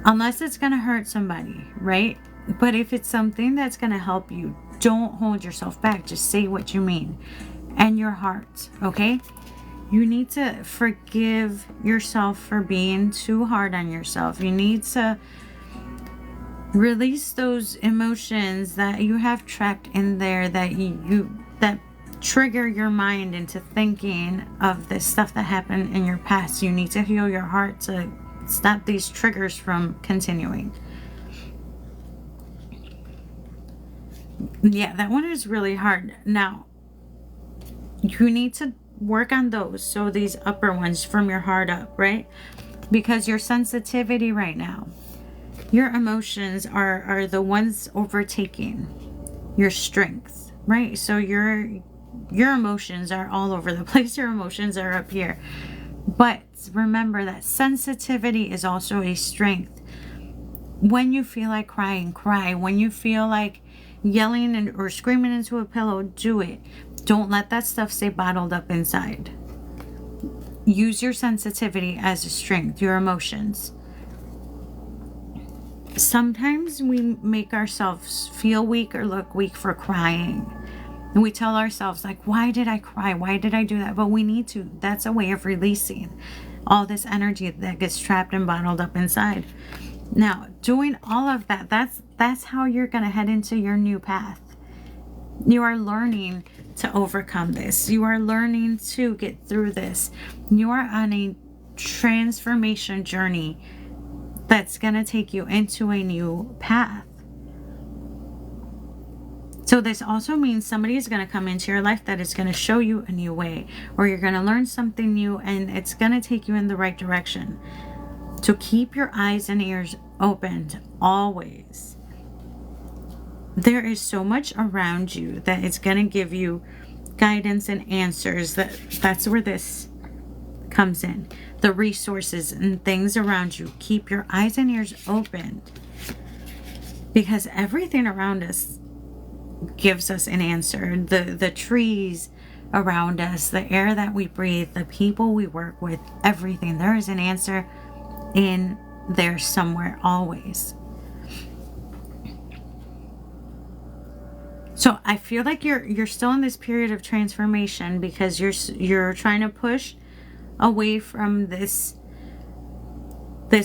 unless it's going to hurt somebody, right? But if it's something that's going to help you, don't hold yourself back. Just say what you mean. And your heart, okay? You need to forgive yourself for being too hard on yourself. You need to release those emotions that you have trapped in there, that that trigger your mind into thinking of this stuff that happened in your past. You need to heal your heart to stop these triggers from continuing. Yeah, that one is really hard. Now, you need to work on those. So these upper ones from your heart up, right? Because your sensitivity right now, your emotions are the ones overtaking your strength, right? So your emotions are all over the place. Your emotions are up here. But remember that sensitivity is also a strength. When you feel like crying, cry. When you feel like yelling or screaming into a pillow, do it. Don't let that stuff stay bottled up inside. Use your sensitivity as a strength, your emotions. Sometimes we make ourselves feel weak or look weak for crying. And we tell ourselves, like, why did I cry? Why did I do that? But we need to. That's a way of releasing all this energy that gets trapped and bottled up inside. Now, doing all of that, that's how you're going to head into your new path. You are learning to overcome this. You are learning to get through this. You are on a transformation journey that's going to take you into a new path. So this also means somebody is going to come into your life that is going to show you a new way, or you're going to learn something new, and it's going to take you in the right direction. So keep your eyes and ears opened always. There is so much around you that it's going to give you guidance and answers. That's where this comes in. The resources and things around you. Keep your eyes and ears open, because everything around us gives us an answer. The trees around us, the air that we breathe, the people we work with, everything. There is an answer in there somewhere, always. So I feel like you're still in this period of transformation, because you're trying to push away from this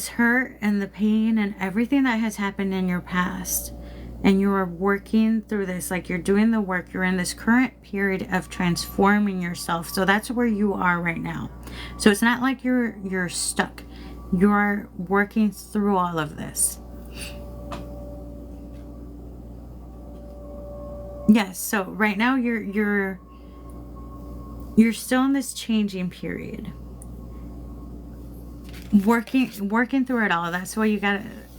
hurt and the pain and everything that has happened in your past. And you are working through this, like you're doing the work. You're in this current period of transforming yourself. So that's where you are right now. So it's not like you're stuck. You are working through all of this. Yes, so right now you're still in this changing period. Working through it all. That's why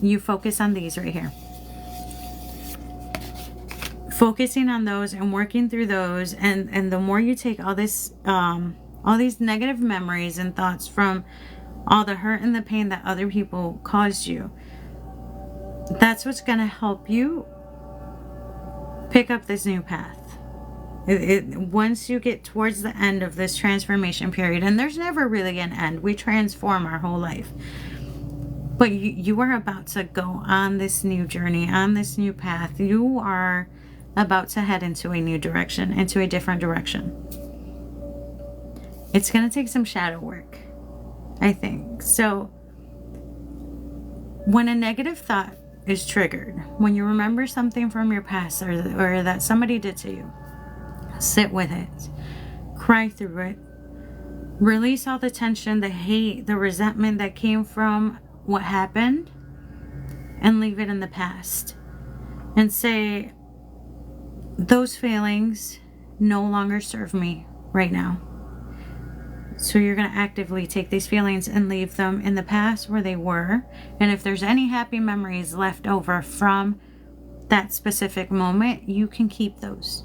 you focus on these right here. Focusing on those and working through those, and the more you take all these negative memories and thoughts from all the hurt and the pain that other people caused you, that's what's going to help you pick up this new path. Once you get towards the end of this transformation period, and there's never really an end, we transform our whole life, but you are about to go on this new journey, on this new path. You are about to head into a new direction, into a different direction. It's going to take some shadow work, I think. So when a negative thought is triggered, when you remember something from your past or that somebody did to you, sit with it, cry through it, release all the tension, the hate, the resentment that came from what happened, and leave it in the past, and say, those feelings no longer serve me right now. So you're going to actively take these feelings and leave them in the past where they were. And if there's any happy memories left over from that specific moment, you can keep those.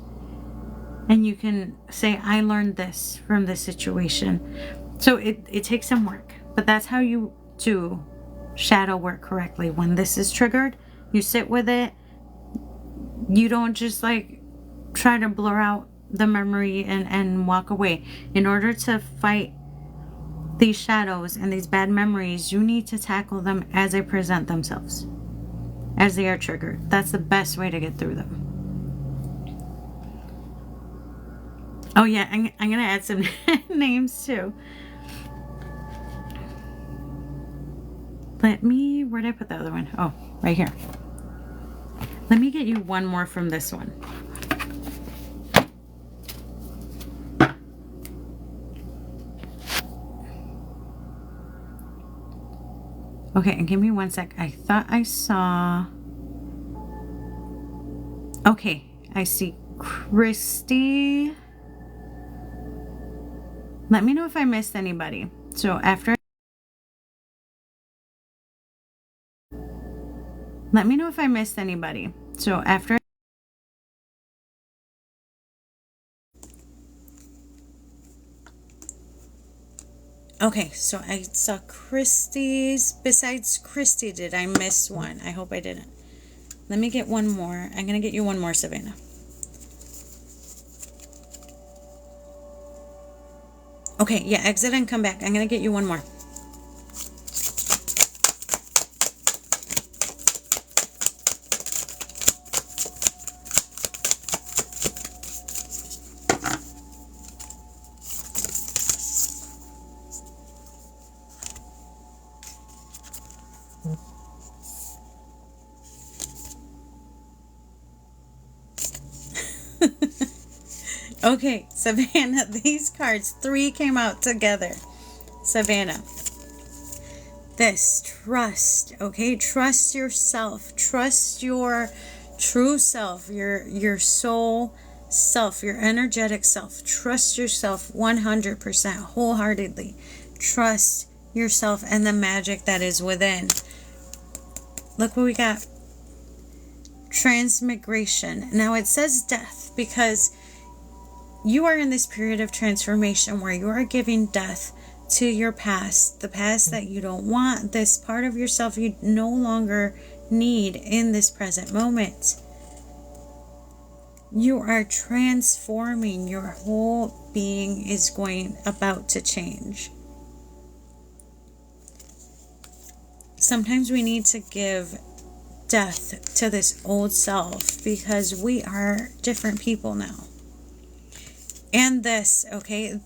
And you can say, I learned this from this situation. So it takes some work. But that's how you do shadow work correctly. When this is triggered, you sit with it. You don't just try to blur out the memory and walk away. In order to fight these shadows and these bad memories, you need to tackle them as they present themselves, as they are triggered. That's the best way to get through them. Oh yeah, I'm gonna add some names too. Where'd I put the other one? Oh, right here. Let me get you one more from this one. Okay, and give me one sec. I thought I saw... Okay, I see Christy. Let me know if I missed anybody. So after... Let me know if I missed anybody. So after... Okay, so I saw Christy's. Besides Christy, did I miss one? I hope I didn't. Let me get one more. I'm going to get you one more, Savanna. Okay, yeah, exit and come back. I'm going to get you one more. Okay, Savanna, these cards, 3 came out together. Savanna, this, trust, okay? Trust yourself. Trust your true self, your soul self, your energetic self. Trust yourself 100%, wholeheartedly. Trust yourself and the magic that is within. Look what we got. Transmigration. Now it says death because you are in this period of transformation where you are giving death to your past, the past that you don't want, this part of yourself you no longer need in this present moment. You are transforming. Your whole being is about to change. Sometimes we need to give death to this old self because we are different people now. And this, okay,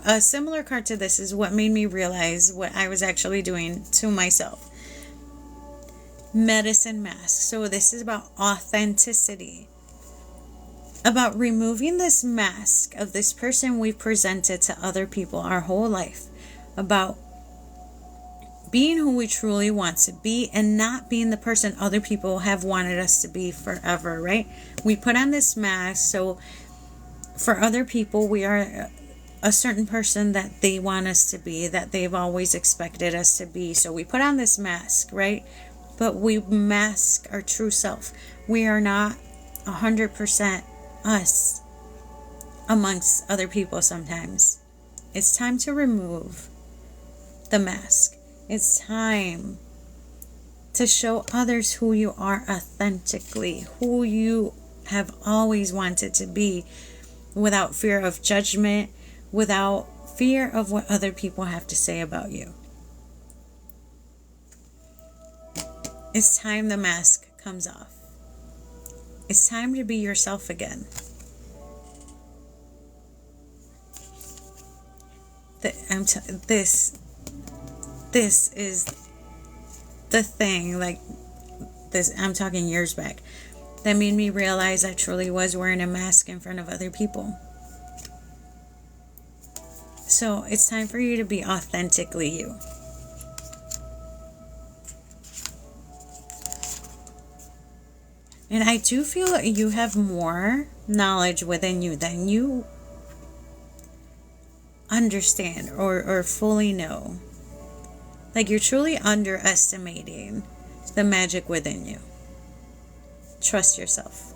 a similar card to this is what made me realize what I was actually doing to myself. Medicine mask. So this is about authenticity. About removing this mask of this person we've presented to other people our whole life. About being who we truly want to be and not being the person other people have wanted us to be forever, right? We put on this mask, so for other people, we are a certain person that they want us to be, that they've always expected us to be. So we put on this mask, right? But we mask our true self. We are not 100% us amongst other people sometimes. It's time to remove the mask. It's time to show others who you are authentically, who you have always wanted to be, without fear of judgment, without fear of what other people have to say about you. It's time the mask comes off. It's time to be yourself again. This is the thing, like this, I'm talking years back, that made me realize I truly was wearing a mask in front of other people. So it's time for you to be authentically you. And I do feel that you have more knowledge within you than you understand or fully know. Like you're truly underestimating the magic within you. Trust yourself.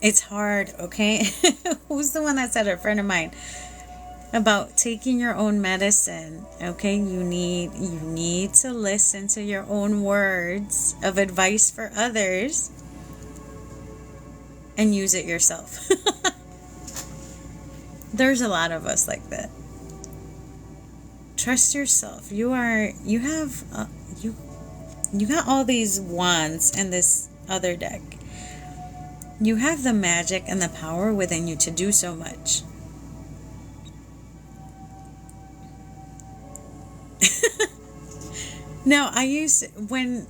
It's hard, okay? Who's the one that said it? A friend of mine. About taking your own medicine, okay? You need to listen to your own words of advice for others and use it yourself. There's a lot of us like that. Trust yourself. You got all these wands in this other deck. You have the magic and the power within you to do so much. Now, I used when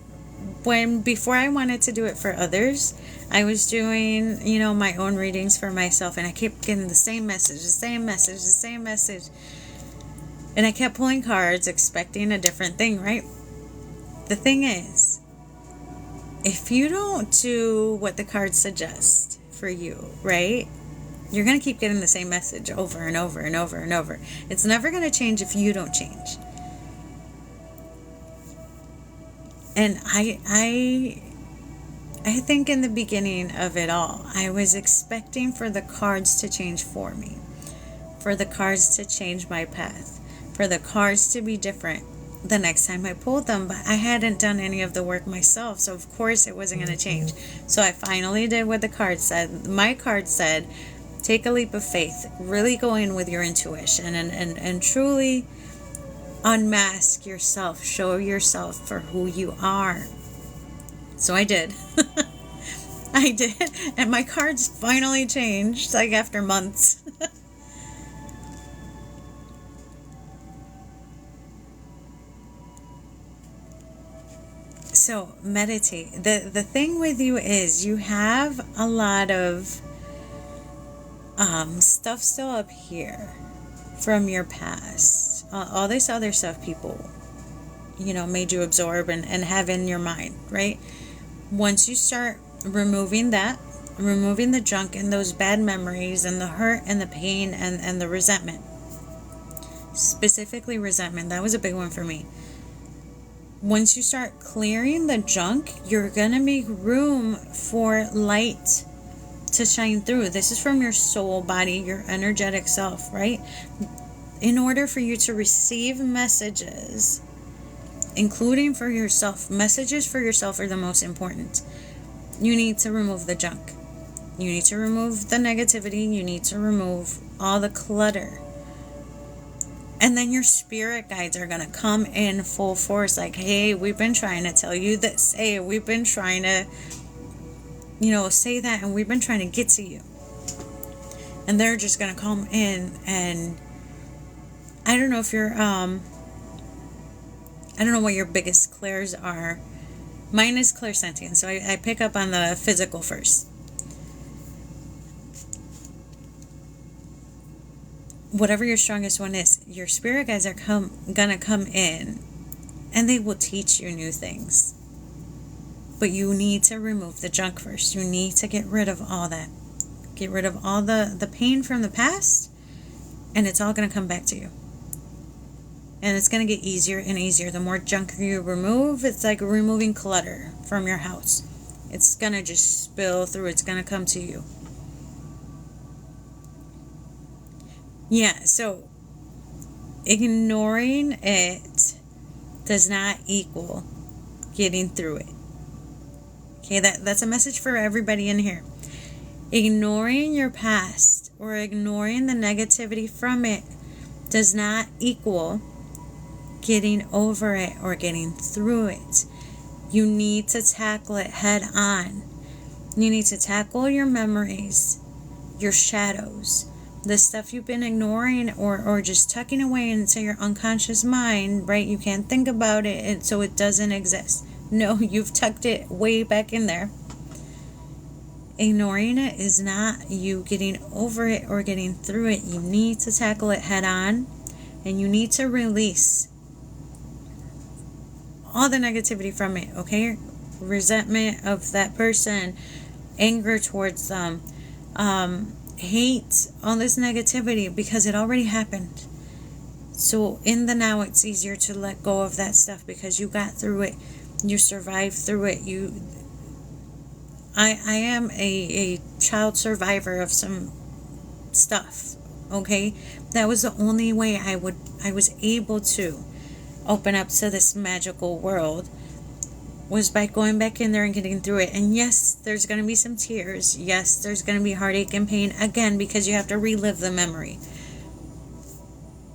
before I wanted to do it for others, I was doing, my own readings for myself, and I kept getting the same message. And I kept pulling cards expecting a different thing, right? The thing is, if you don't do what the cards suggest for you, right? You're going to keep getting the same message over and over and over and over. It's never going to change if you don't change. And I think in the beginning of it all, I was expecting for the cards to change for me, for the cards to change my path, for the cards to be different the next time I pulled them, but I hadn't done any of the work myself, so of course it wasn't going to change. So I finally did what the card said. My card said, take a leap of faith, really go in with your intuition and truly unmask yourself, show yourself for who you are. So I did. I did, and my cards finally changed, like after months. So meditate. The thing with you is you have a lot of stuff still up here from your past. All this other stuff people, made you absorb and have in your mind, right? Once you start removing that, removing the junk and those bad memories and the hurt and the pain and the resentment. Specifically resentment. That was a big one for me. Once you start clearing the junk, you're going to make room for light to shine through. This is from your soul body, your energetic self, right? In order for you to receive messages, including for yourself, messages for yourself are the most important. You need to remove the junk. You need to remove the negativity. You need to remove all the clutter. And then your spirit guides are going to come in full force like, hey, we've been trying to tell you this. Hey, we've been trying to, say that, and we've been trying to get to you. And they're just going to come in, and I don't know if you're, I don't know what your biggest clairs are. Mine is clairsentient, so I pick up on the physical first. Whatever your strongest one is, your spirit guides are gonna come in, and they will teach you new things. But you need to remove the junk first. You need to get rid of all that. Get rid of all the pain from the past, and it's all gonna come back to you. And it's gonna get easier and easier. The more junk you remove, it's like removing clutter from your house. It's gonna just spill through. It's gonna come to you. Yeah, so ignoring it does not equal getting through it. Okay, that's a message for everybody in here. Ignoring your past or ignoring the negativity from it does not equal getting over it or getting through it. You need to tackle it head on. You need to tackle your memories, your shadows, the stuff you've been ignoring or just tucking away into your unconscious mind, right? You can't think about it, and so it doesn't exist. No, you've tucked it way back in there. Ignoring it is not you getting over it or getting through it. You need to tackle it head on, and you need to release all the negativity from it, okay? Resentment of that person, anger towards them, hate, all this negativity, because it already happened. So in the now, it's easier to let go of that stuff because you got through it. You survived through it. I am a child survivor of some stuff, okay? That was the only way I was able to open up to this magical world, was by going back in there and getting through it. And yes, there's going to be some tears. Yes, there's going to be heartache and pain again, because you have to relive the memory.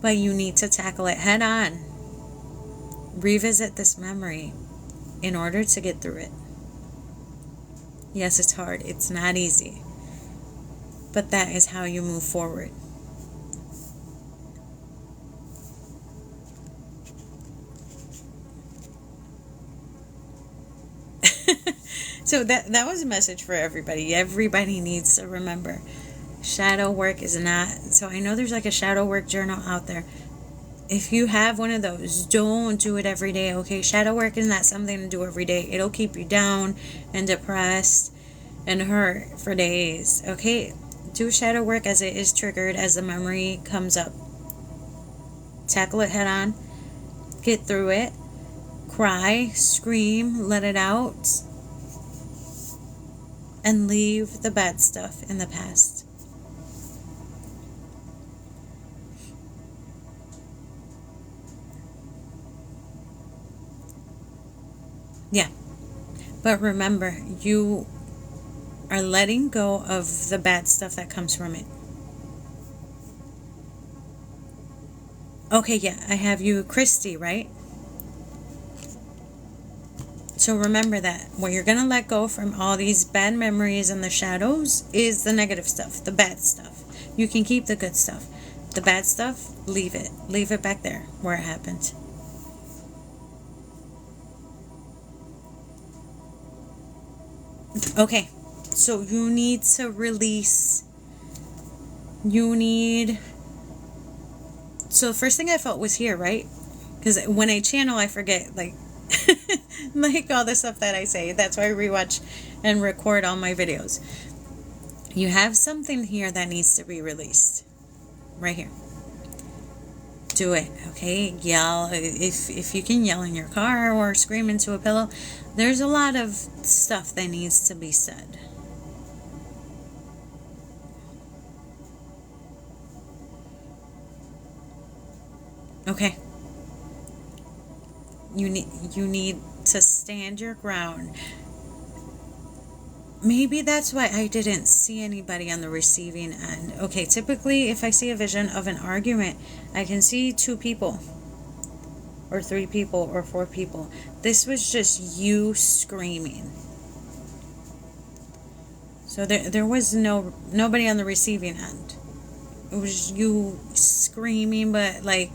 But you need to tackle it head on. Revisit this memory in order to get through it. Yes, it's hard. It's not easy. But that is how you move forward. So that was a message for everybody. Everybody needs to remember, shadow work is not... So I know there's like a shadow work journal out there. If you have one of those, don't do it every day, okay? Shadow work is not something to do every day. It'll keep you down and depressed and hurt for days, okay? Do shadow work as it is triggered, as the memory comes up. Tackle it head on. Get through it. Cry, scream, let it out. And leave the bad stuff in the past. Yeah. But remember, you are letting go of the bad stuff that comes from it. Okay, yeah, I have you, Christy, right? So remember that what you're going to let go from all these bad memories and the shadows is the negative stuff, the bad stuff. You can keep the good stuff. The bad stuff, leave it. Leave it back there where it happened. Okay, so you need to release. So the first thing I felt was here, right? Because when I channel, I forget, like all the stuff that I say. That's why I rewatch and record all my videos. You have something here that needs to be released. Right here. Do it, okay? Yell. If you can yell in your car or scream into a pillow. There's a lot of stuff that needs to be said. Okay. You need to stand your ground. Maybe that's why I didn't see anybody on the receiving end. Okay, typically if I see a vision of an argument, I can see 2 people or 3 people or 4 people. This was just you screaming. So there was nobody on the receiving end. It was you screaming, but like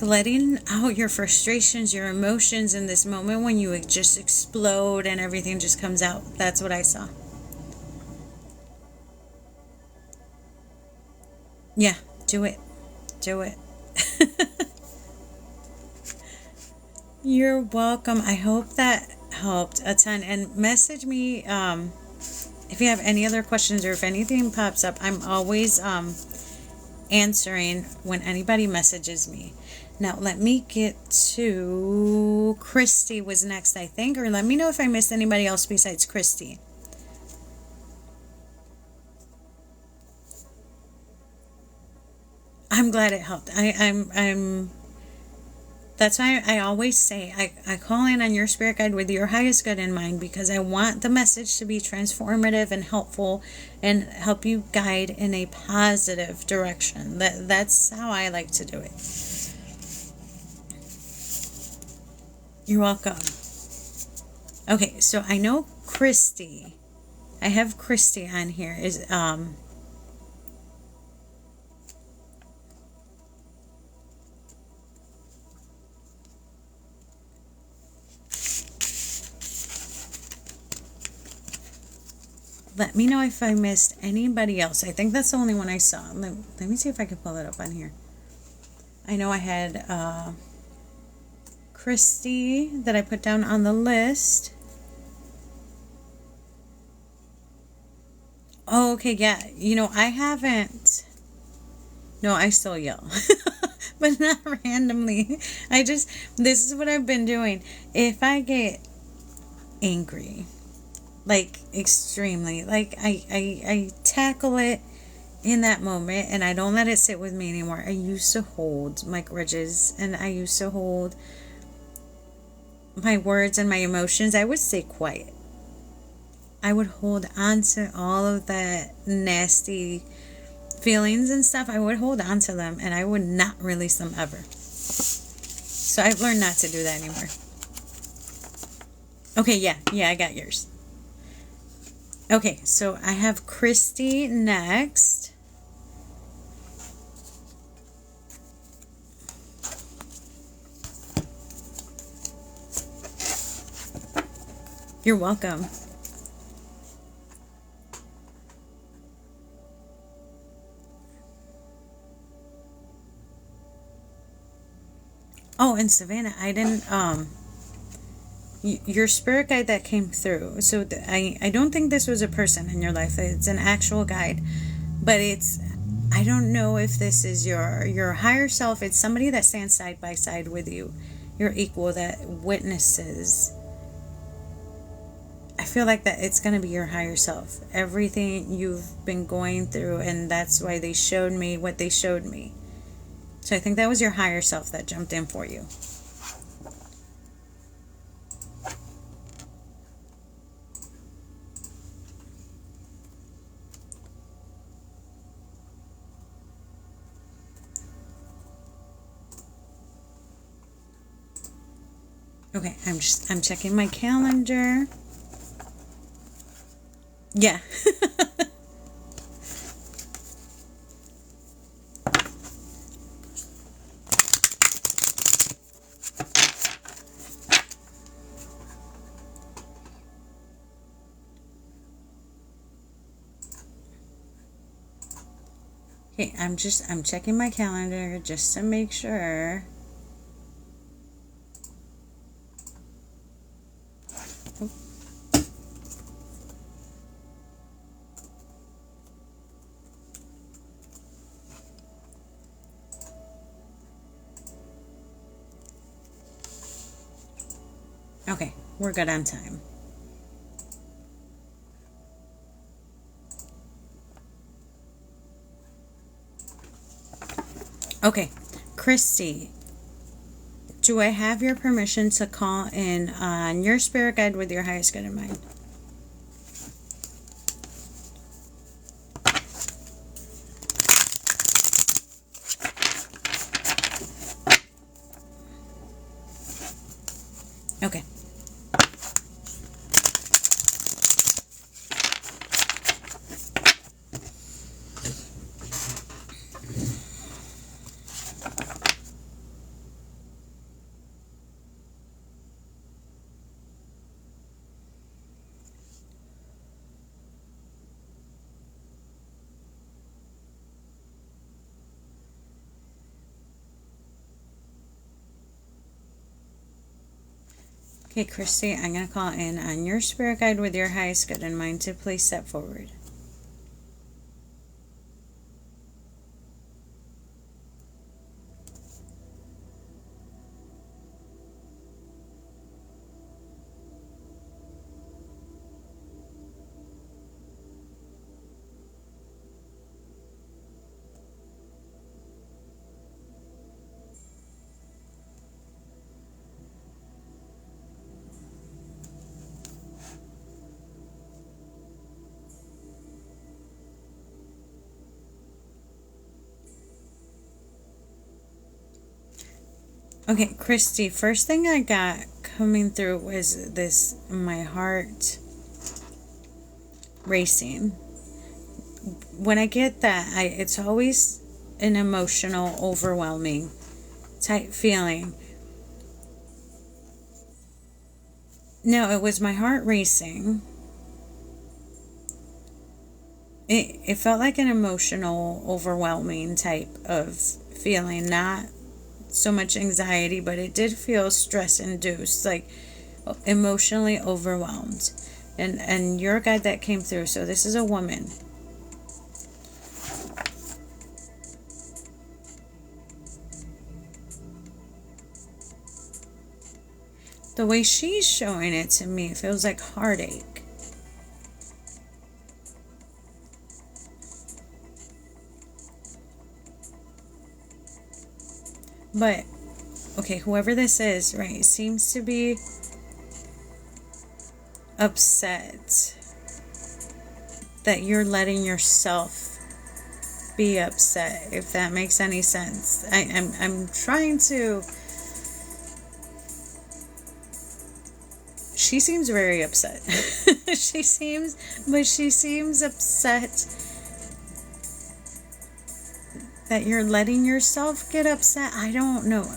letting out your frustrations, your emotions in this moment when you just explode and everything just comes out. That's what I saw. Yeah, do it. Do it. You're welcome. I hope that helped a ton. And message me if you have any other questions or if anything pops up. I'm always answering when anybody messages me. Now let me get to Christy was next, I think, or let me know if I missed anybody else besides Christy. I'm glad it helped. I'm that's why I always say I call in on your spirit guide with your highest good in mind, because I want the message to be transformative and helpful and help you guide in a positive direction. That's how I like to do it. You're welcome. Okay, so I know Christy. I have Christy on here. Let me know if I missed anybody else. I think that's the only one I saw. Let me see if I can pull it up on here. I know I had Christy that I put down on the list. Oh, okay, yeah. I haven't. No, I still yell. But not randomly. This is what I've been doing. If I get angry, like extremely, like I tackle it in that moment and I don't let it sit with me anymore. I used to hold my grudges and I used to hold my words and my emotions. I would stay quiet. I would hold on to all of that nasty feelings and stuff. I would hold on to them and I would not release them ever. So I've learned not to do that anymore. Okay, yeah, I got yours. Okay, so I have Christy next. You're welcome. Oh, and Savanna, I didn't, your spirit guide that came through. So I don't think this was a person in your life. It's an actual guide, but I don't know if this is your higher self. It's somebody that stands side by side with you, your equal, that witnesses. I feel like that it's going to be your higher self. Everything you've been going through, and that's why they showed me what they showed me. So I think that was your higher self that jumped in for you. Okay, I'm checking my calendar. Yeah. Okay, I'm checking my calendar just to make sure. Okay, we're good on time. Okay, Christy, do I have your permission to call in on your spirit guide with your highest good in mind? Okay. Okay, Christy, I'm going to call in on your spirit guide with your highest good in mind to please step forward. Okay, Christy, first thing I got coming through was this, my heart racing. When I get that, it's always an emotional, overwhelming type feeling. No, it was my heart racing. It felt like an emotional, overwhelming type of feeling, not so much anxiety, but it did feel stress induced, like emotionally overwhelmed. And your guide that came through, so this is a woman. The way she's showing it to me, it feels like heartache. But, okay, whoever this is, right, seems to be upset that you're letting yourself be upset, if that makes any sense. I'm trying to... She seems very upset. she seems upset that you're letting yourself get upset. I don't know.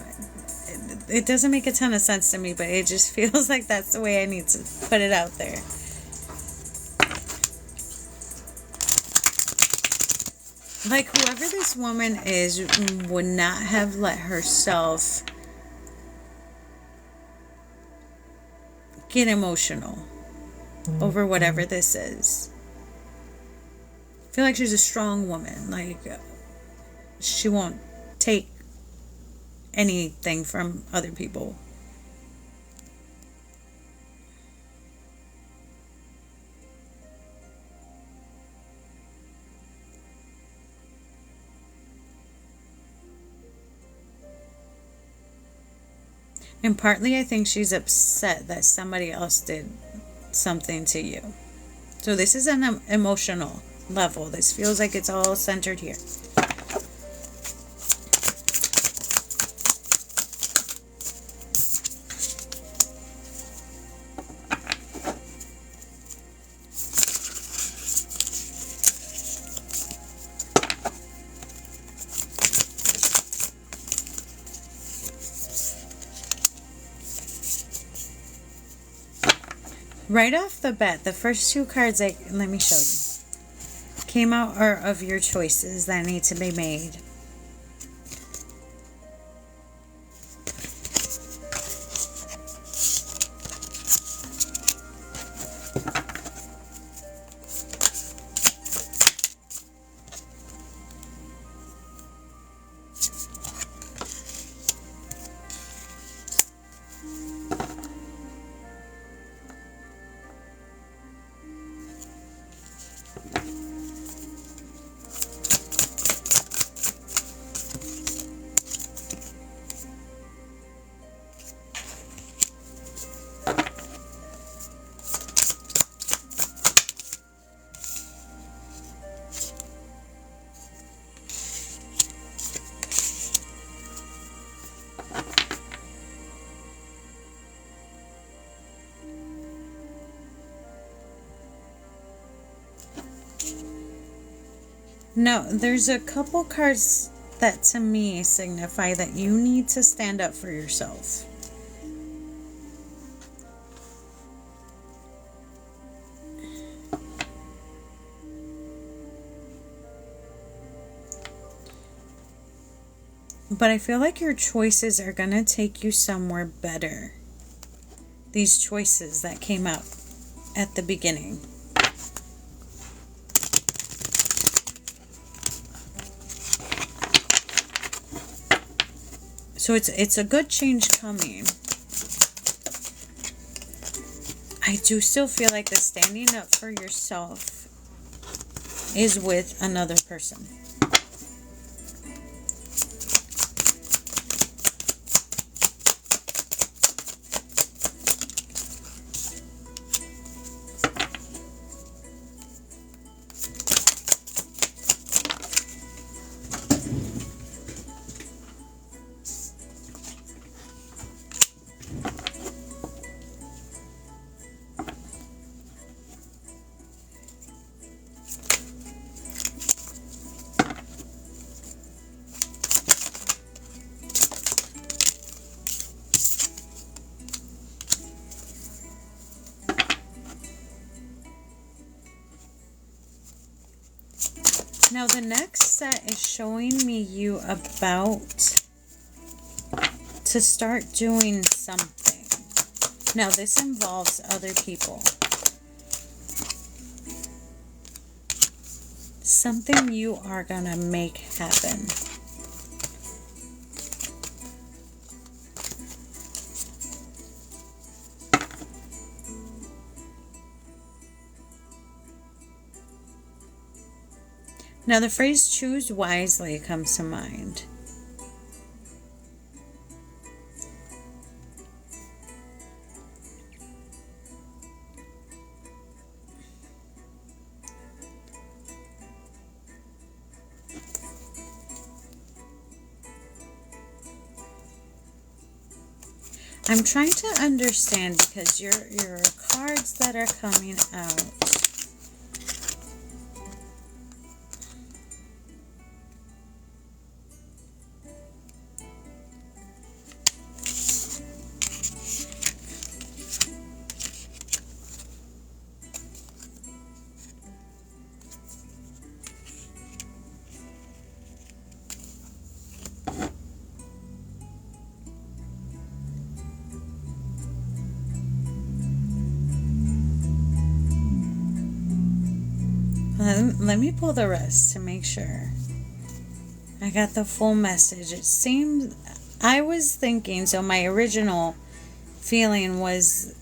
It doesn't make a ton of sense to me, but it just feels like that's the way I need to put it out there. Like, whoever this woman is would not have let herself get emotional over whatever this is. I feel like she's a strong woman. Like, she won't take anything from other people. And partly I think she's upset that somebody else did something to you. So this is an emotional level. This feels like it's all centered here. Right off the bat, the first two cards, let me show you, came out are of your choices that need to be made. Now, there's a couple cards that to me signify that you need to stand up for yourself. But I feel like your choices are going to take you somewhere better. These choices that came out at the beginning. So it's a good change coming. I do still feel like the standing up for yourself is with another person. Now the next set is showing me you about to start doing something. Now this involves other people. Something you are going to make happen. Now the phrase choose wisely comes to mind. I'm trying to understand because your cards that are coming out. Let me pull the rest to make sure I got the full message. It seemed, I was thinking, so my original feeling was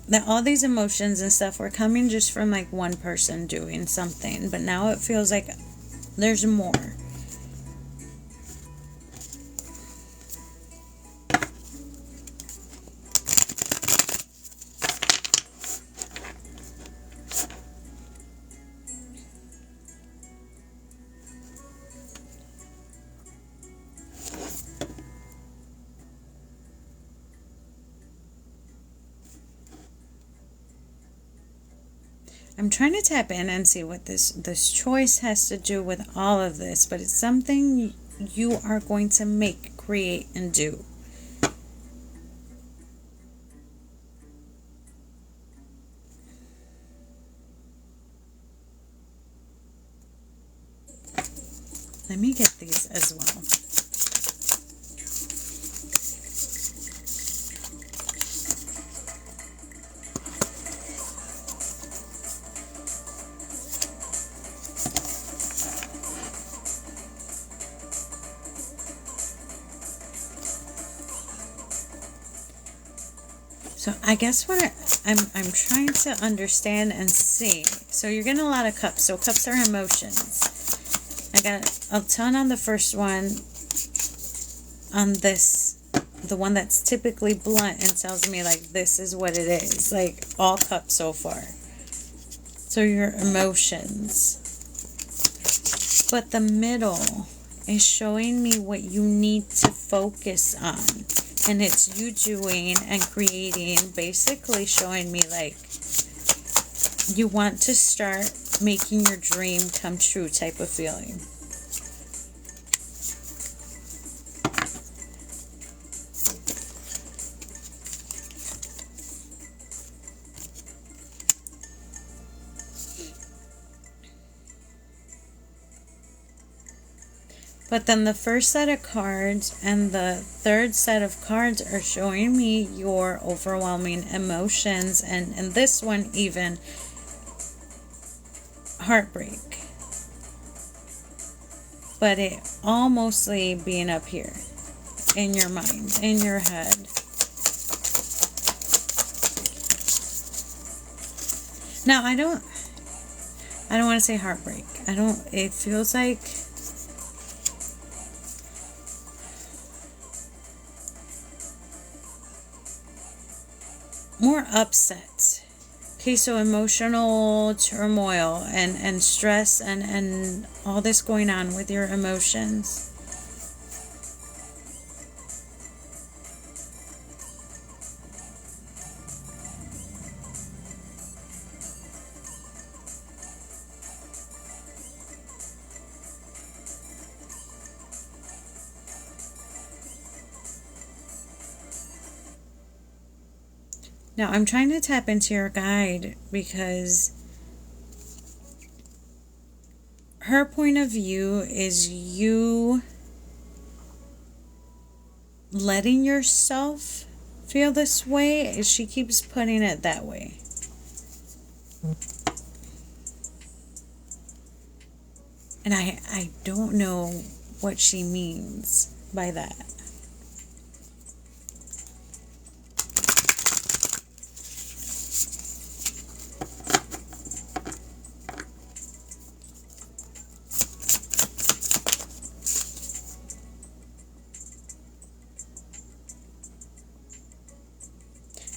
that all these emotions and stuff were coming just from like one person doing something, but now it feels like there's more. I'm trying to tap in and see what this choice has to do with all of this, but it's something you are going to make, create, and do. Let me get these as well. So I guess what I'm trying to understand and see. So you're getting a lot of cups. So cups are emotions. I got a ton on the first one. On this, the one that's typically blunt and tells me like this is what it is. Like all cups so far. So your emotions. But the middle is showing me what you need to focus on. And it's you doing and creating, basically showing me like you want to start making your dream come true type of feeling. But then the first set of cards and the third set of cards are showing me your overwhelming emotions, and this one even heartbreak. But it all mostly being up here in your mind, in your head. Now I don't want to say heartbreak. It feels like more upset. Okay, so emotional turmoil and stress and all this going on with your emotions. Now, I'm trying to tap into your guide because her point of view is you letting yourself feel this way. She keeps putting it that way. And I don't know what she means by that.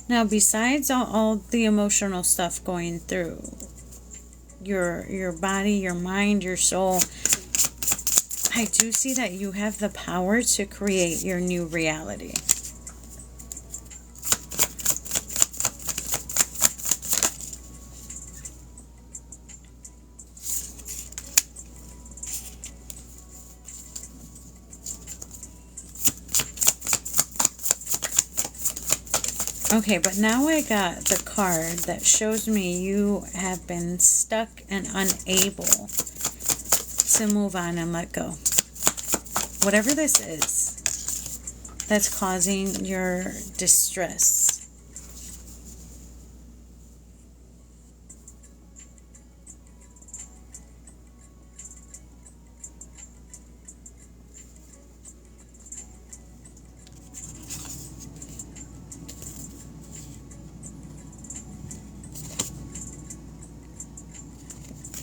Now, besides all the emotional stuff going through your body, your mind, your soul, I do see that you have the power to create your new reality. Okay, but now I got the card that shows me you have been stuck and unable to move on and let go. Whatever this is that's causing your distress.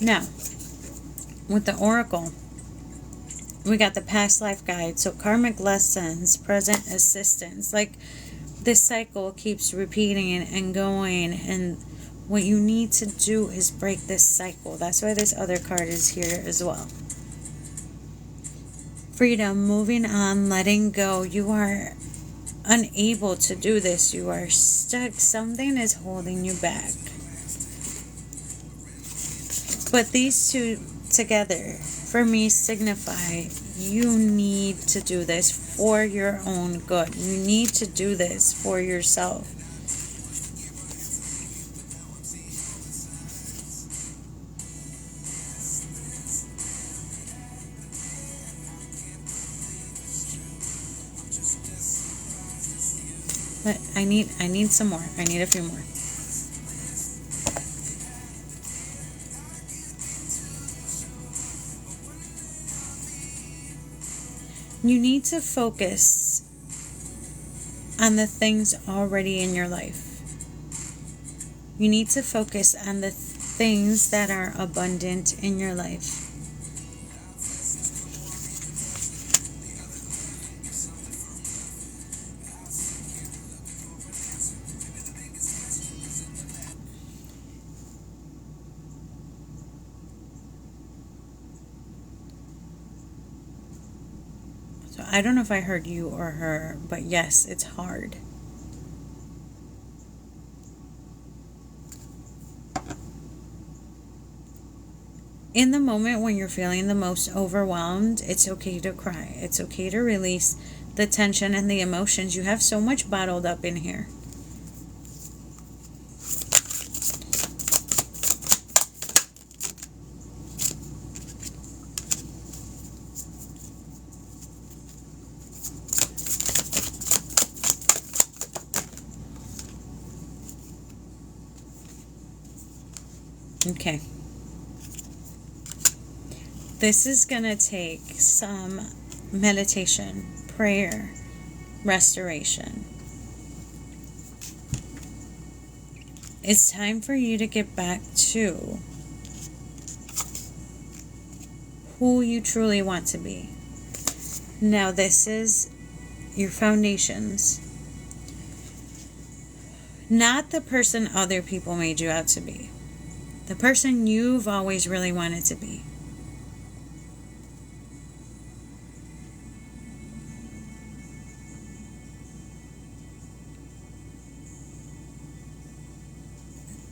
Now, with the Oracle, we got the past life guide. So karmic lessons, present assistance. Like this cycle keeps repeating and going. And what you need to do is break this cycle. That's why this other card is here as well. Freedom, moving on, letting go. You are unable to do this. You are stuck. Something is holding you back. But these two together, for me, signify you need to do this for your own good. You need to do this for yourself. But I need some more. I need a few more. You need to focus on the things already in your life. You need to focus on the things that are abundant in your life. I don't know if I heard you or her, but yes, it's hard. In the moment when you're feeling the most overwhelmed, it's okay to cry. It's okay to release the tension and the emotions. You have so much bottled up in here. Okay. This is going to take some meditation, prayer, restoration. It's time for you to get back to who you truly want to be. Now, this is your foundations. Not the person other people made you out to be. The person you've always really wanted to be.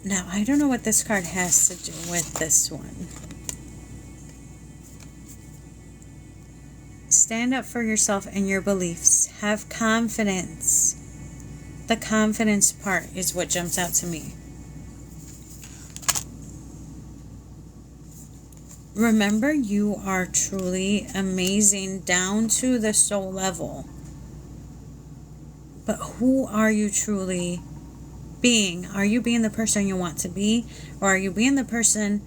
Now, I don't know what this card has to do with this one. Stand up for yourself and your beliefs. Have confidence. The confidence part is what jumps out to me. Remember, you are truly amazing down to the soul level. But who are you truly being? Are you being the person you want to be? Or are you being the person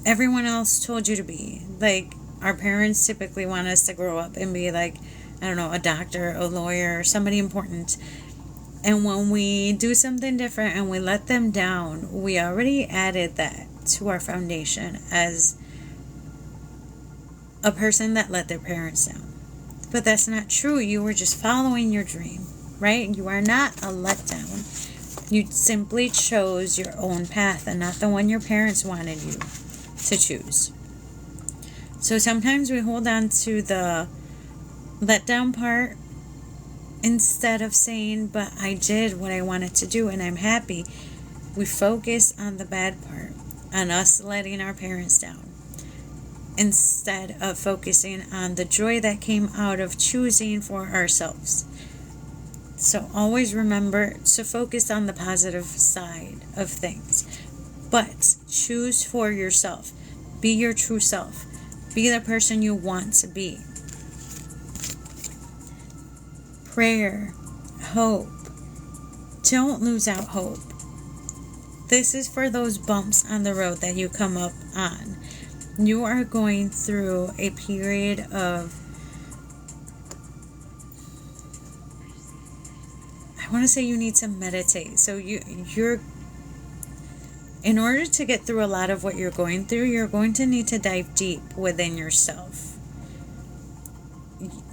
everyone else told you to be? Like, our parents typically want us to grow up and be like, I don't know, a doctor, a lawyer, somebody important. And when we do something different and we let them down, we already added that to our foundation as a person that let their parents down. But that's not true. You were just following your dream, right? You are not a letdown. You simply chose your own path and not the one your parents wanted you to choose. So sometimes we hold on to the letdown part instead of saying, but I did what I wanted to do and I'm happy. We focus on the bad part, on us letting our parents down, instead of focusing on the joy that came out of choosing for ourselves. So always remember to focus on the positive side of things, but choose for yourself. Be your true self. Be the person you want to be. Prayer, hope. Don't lose out hope. This is for those bumps on the road that you come up on. You are going through a period of, I want to say you need to meditate. So you're in order to get through a lot of what you're going through, you're going to need to dive deep within yourself.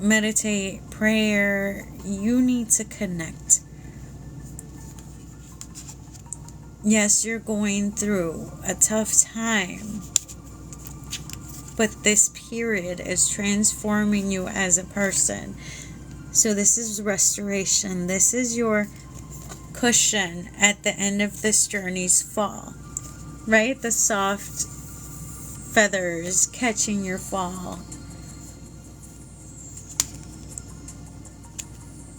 Meditate, prayer, you need to connect. Yes, you're going through a tough time, but this period is transforming you as a person. So this is restoration. This is your cushion at the end of this journey's fall. Right? The soft feathers catching your fall.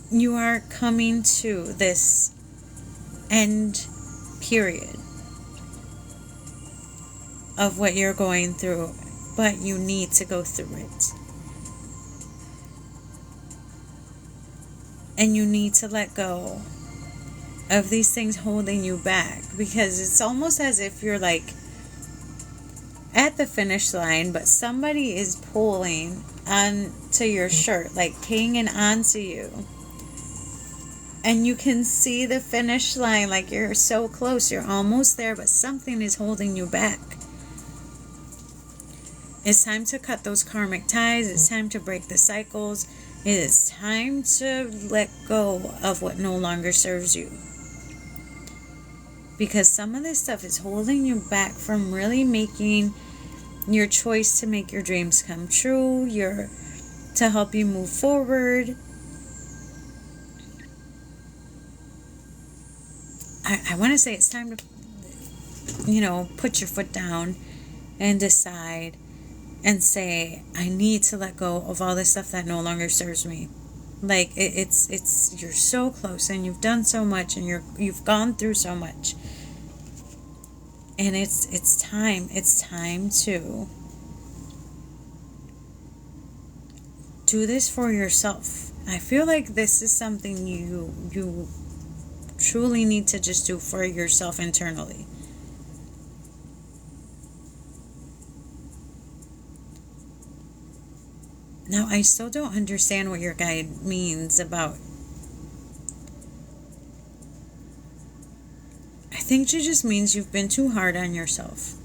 You are coming to this end period of what you're going through, but you need to go through it. And you need to let go of these things holding you back, because it's almost as if you're like at the finish line, but somebody is pulling onto your shirt, like hanging onto you. And you can see the finish line, like you're so close, you're almost there, but something is holding you back. It's time to cut those karmic ties. It's time to break the cycles. It is time to let go of what no longer serves you. Because some of this stuff is holding you back from really making your choice to make your dreams come true, to help you move forward. I want to say it's time to, put your foot down and decide and say, I need to let go of all this stuff that no longer serves me. Like it's you're so close and you've done so much and you've gone through so much. And it's time to do this for yourself. I feel like this is something you truly need to just do for yourself internally. Now, I still don't understand what your guide means about... I think she just means you've been too hard on yourself.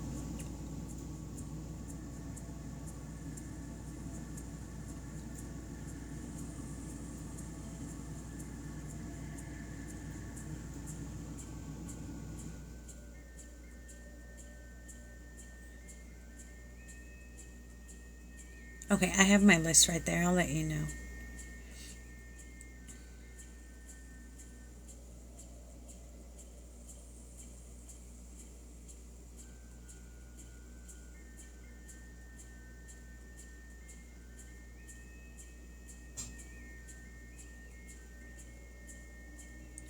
Okay, I have my list right there. I'll let you know.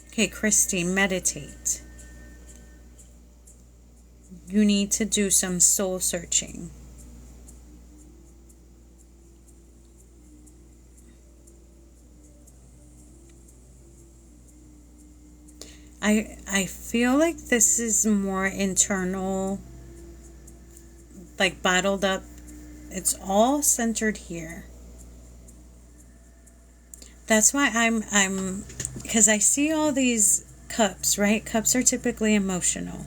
Okay, Christy, meditate. You need to do some soul searching. I feel like this is more internal, like bottled up. It's all centered here. That's why I'm because I see all these cups, right? Cups are typically emotional.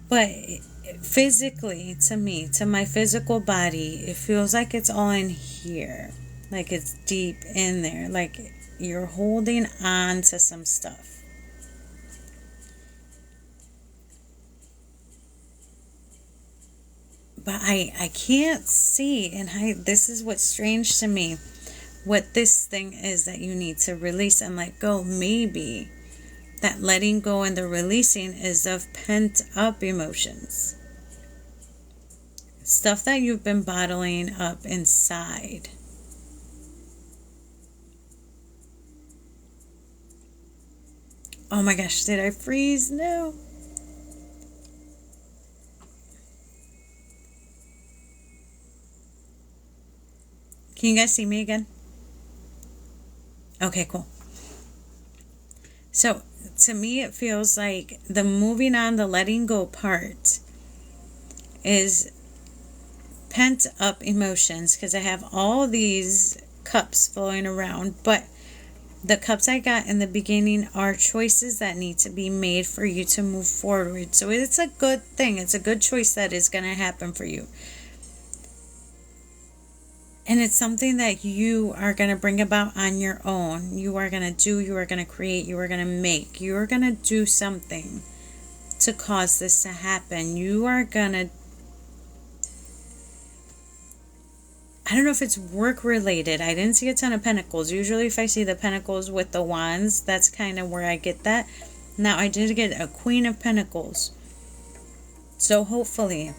But physically, to me, to my physical body, it feels like it's all in here. Like it's deep in there. Like you're holding on to some stuff. But I can't see, and this is what's strange to me, what this thing is that you need to release and let go. Maybe that letting go and the releasing is of pent up emotions. Stuff that you've been bottling up inside. Oh my gosh, did I freeze? No. Can you guys see me again? Okay, cool. So, to me, it feels like the moving on, the letting go part is pent up emotions, because I have all these cups flowing around, but the cups I got in the beginning are choices that need to be made for you to move forward. So it's a good thing. It's a good choice that is going to happen for you. And it's something that you are going to bring about on your own. You are going to do, you are going to create, you are going to make. You are going to do something to cause this to happen. You are going to... I don't know if it's work related. I didn't see a ton of pentacles. Usually if I see the pentacles with the wands, that's kind of where I get that. Now I did get a Queen of Pentacles. So hopefully,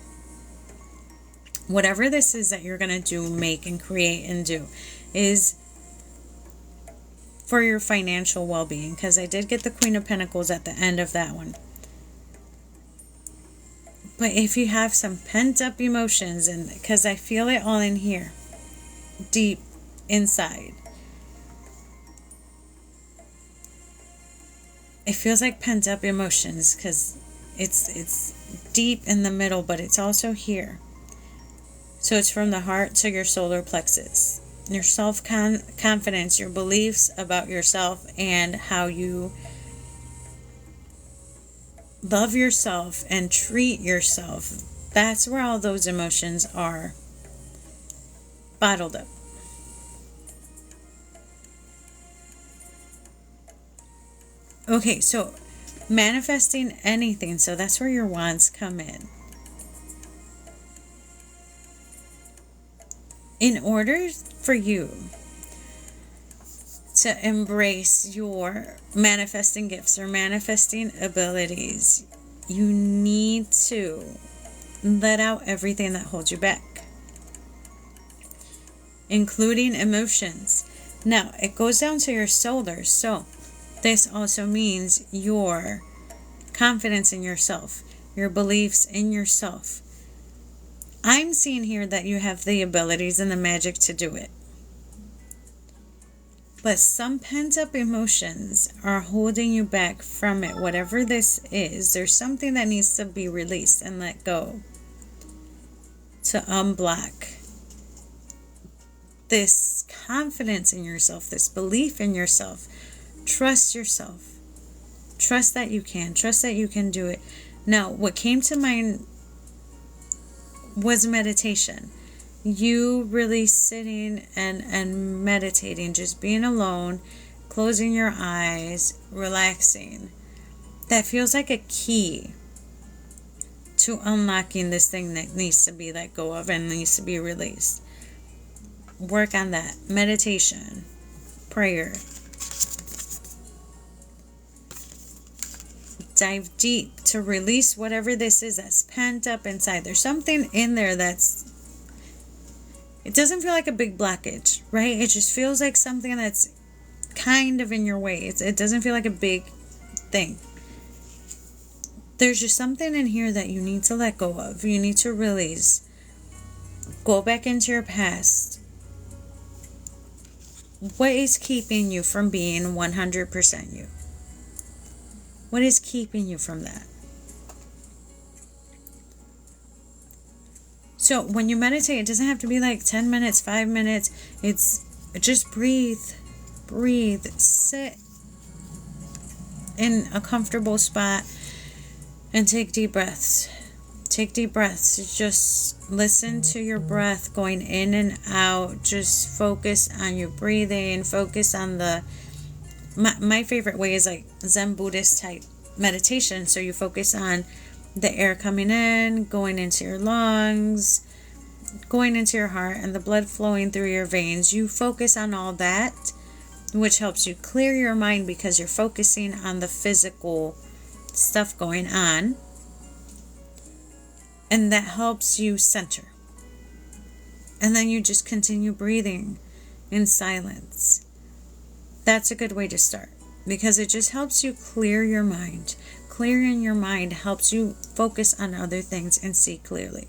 whatever this is that you're going to do, make and create and do, is for your financial well-being. Because I did get the Queen of Pentacles at the end of that one. But if you have some pent-up emotions, and because I feel it all in here, deep inside, it feels like pent-up emotions, because it's deep in the middle, but it's also here. So it's from the heart to your solar plexus. Your self-confidence, your beliefs about yourself, and how you love yourself and treat yourself. That's where all those emotions are bottled up. Okay, so manifesting anything. So that's where your wands come in. In order for you to embrace your manifesting gifts or manifesting abilities, you need to Let out everything that holds you back, including emotions. Now, it goes down to your shoulders, so this also means your confidence in yourself, your beliefs in yourself. I'm seeing here that you have the abilities and the magic to do it. But some pent-up emotions are holding you back from it. Whatever this is, there's something that needs to be released and let go to unblock this confidence in yourself, this belief in yourself. Trust yourself. Trust that you can. Trust that you can do it. Now, what came to mind was meditation. You really sitting and meditating, just being alone, closing your eyes, relaxing. That feels like a key to unlocking this thing that needs to be let go of and needs to be released. Work on that. Meditation, prayer. Dive deep to release whatever this is that's pent up inside. There's something in there it doesn't feel like a big blockage, right? It just feels like something that's kind of in your way. It doesn't feel like a big thing. There's just something in here that you need to let go of. You need to release. Go back into your past. What is keeping you from being 100% you? What is keeping you from that? So when you meditate, it doesn't have to be like 10 minutes, 5 minutes. It's just breathe, sit in a comfortable spot and take deep breaths. Take deep breaths. Just listen to your breath going in and out. Just focus on your breathing. Focus on my favorite way is like Zen Buddhist type meditation. So you focus on the air coming in, going into your lungs, going into your heart, and the blood flowing through your veins. You focus on all that, which helps you clear your mind because you're focusing on the physical stuff going on. And that helps you center. And then you just continue breathing in silence. That's a good way to start because it just helps you clear your mind. Clearing your mind helps you focus on other things and see clearly.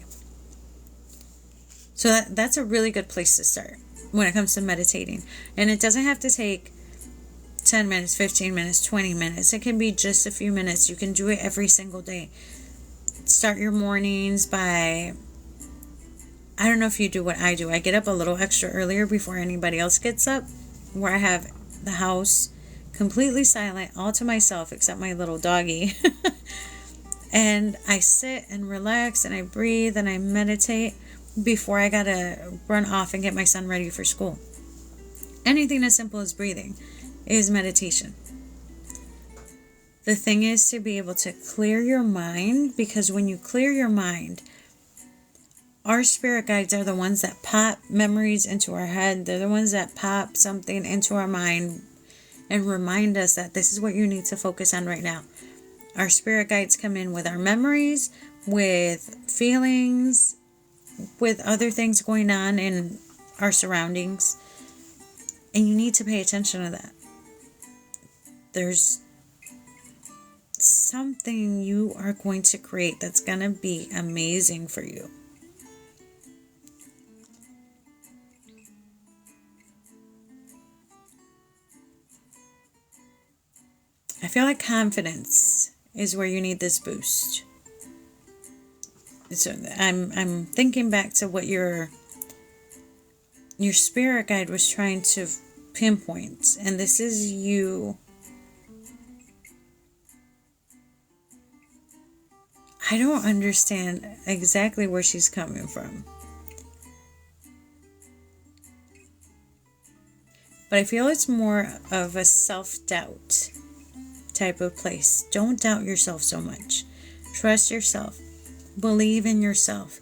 So that's a really good place to start when it comes to meditating. And it doesn't have to take 10 minutes, 15 minutes, 20 minutes. It can be just a few minutes. You can do it every single day. Start your mornings by, I don't know if you do what I do. I get up a little extra earlier before anybody else gets up, where I have the house completely silent, all to myself except my little doggy. And I sit and relax and I breathe and I meditate before I gotta run off and get my son ready for school. Anything as simple as breathing is meditation. The thing is to be able to clear your mind, because when you clear your mind, our spirit guides are the ones that pop memories into our head. They're the ones that pop something into our mind and remind us that this is what you need to focus on right now. Our spirit guides come in with our memories, with feelings, with other things going on in our surroundings. And you need to pay attention to that. There's something you are going to create that's going to be amazing for you. I feel like confidence is where you need this boost. So I'm thinking back to what your spirit guide was trying to pinpoint, and this is you. I don't understand exactly where she's coming from, but I feel it's more of a self-doubt type of place. Don't doubt yourself so much. Trust yourself. Believe in yourself.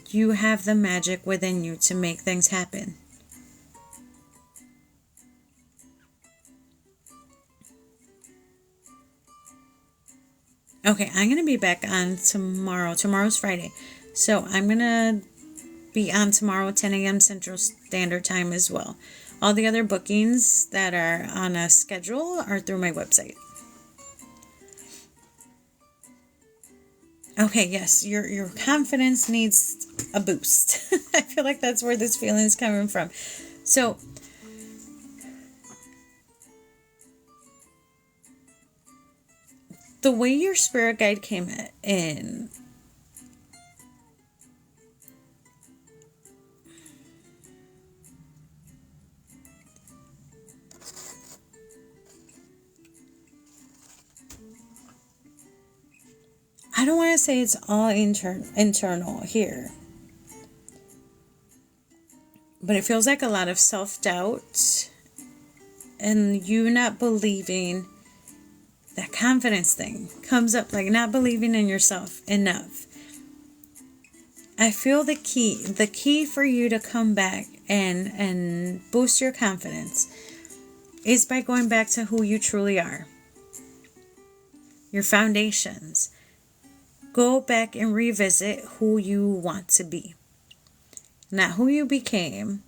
You have the magic within you to make things happen. Okay, I'm going to be back on tomorrow. Tomorrow's Friday. So I'm going to be on tomorrow, 10 a.m. Central Standard Time as well. All the other bookings that are on a schedule are through my website. Okay, yes, your confidence needs a boost. I feel like that's where this feeling is coming from. So, the way your spirit guide came in, I don't want to say it's all internal here, but it feels like a lot of self-doubt and you not believing. That confidence thing comes up, like not believing in yourself enough. I feel the key for you to come back and boost your confidence is by going back to who you truly are. Your foundations. Go back and revisit who you want to be. Not who you became,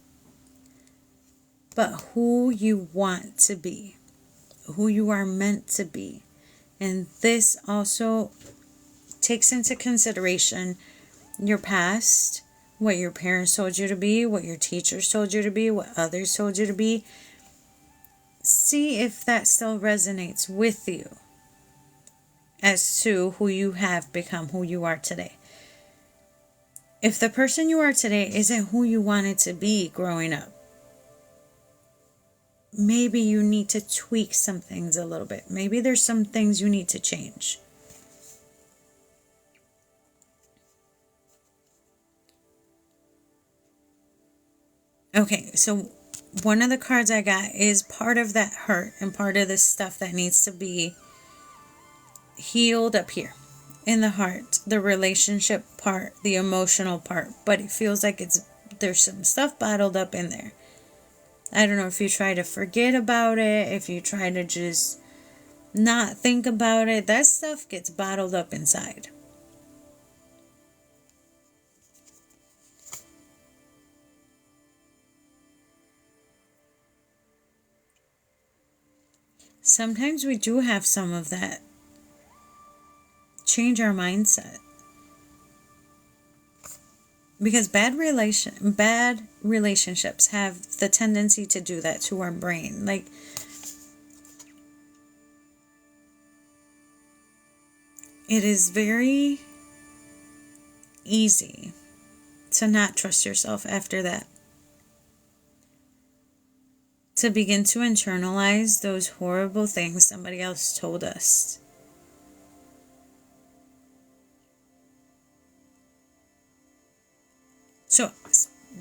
but who you want to be. Who you are meant to be. And this also takes into consideration your past, what your parents told you to be, what your teachers told you to be, what others told you to be. See if that still resonates with you as to who you have become, who you are today. If the person you are today isn't who you wanted to be growing up, maybe you need to tweak some things a little bit. Maybe there's some things you need to change. Okay, so one of the cards I got is part of that hurt and part of the stuff that needs to be healed up here in the heart, the relationship part, the emotional part, but it feels like there's some stuff bottled up in there. I don't know if you try to forget about it, if you try to just not think about it, that stuff gets bottled up inside. Sometimes we do have some of that. Change our mindset. Because bad relationships have the tendency to do that to our brain. Like, it is very easy to not trust yourself after that. To begin to internalize those horrible things somebody else told us. So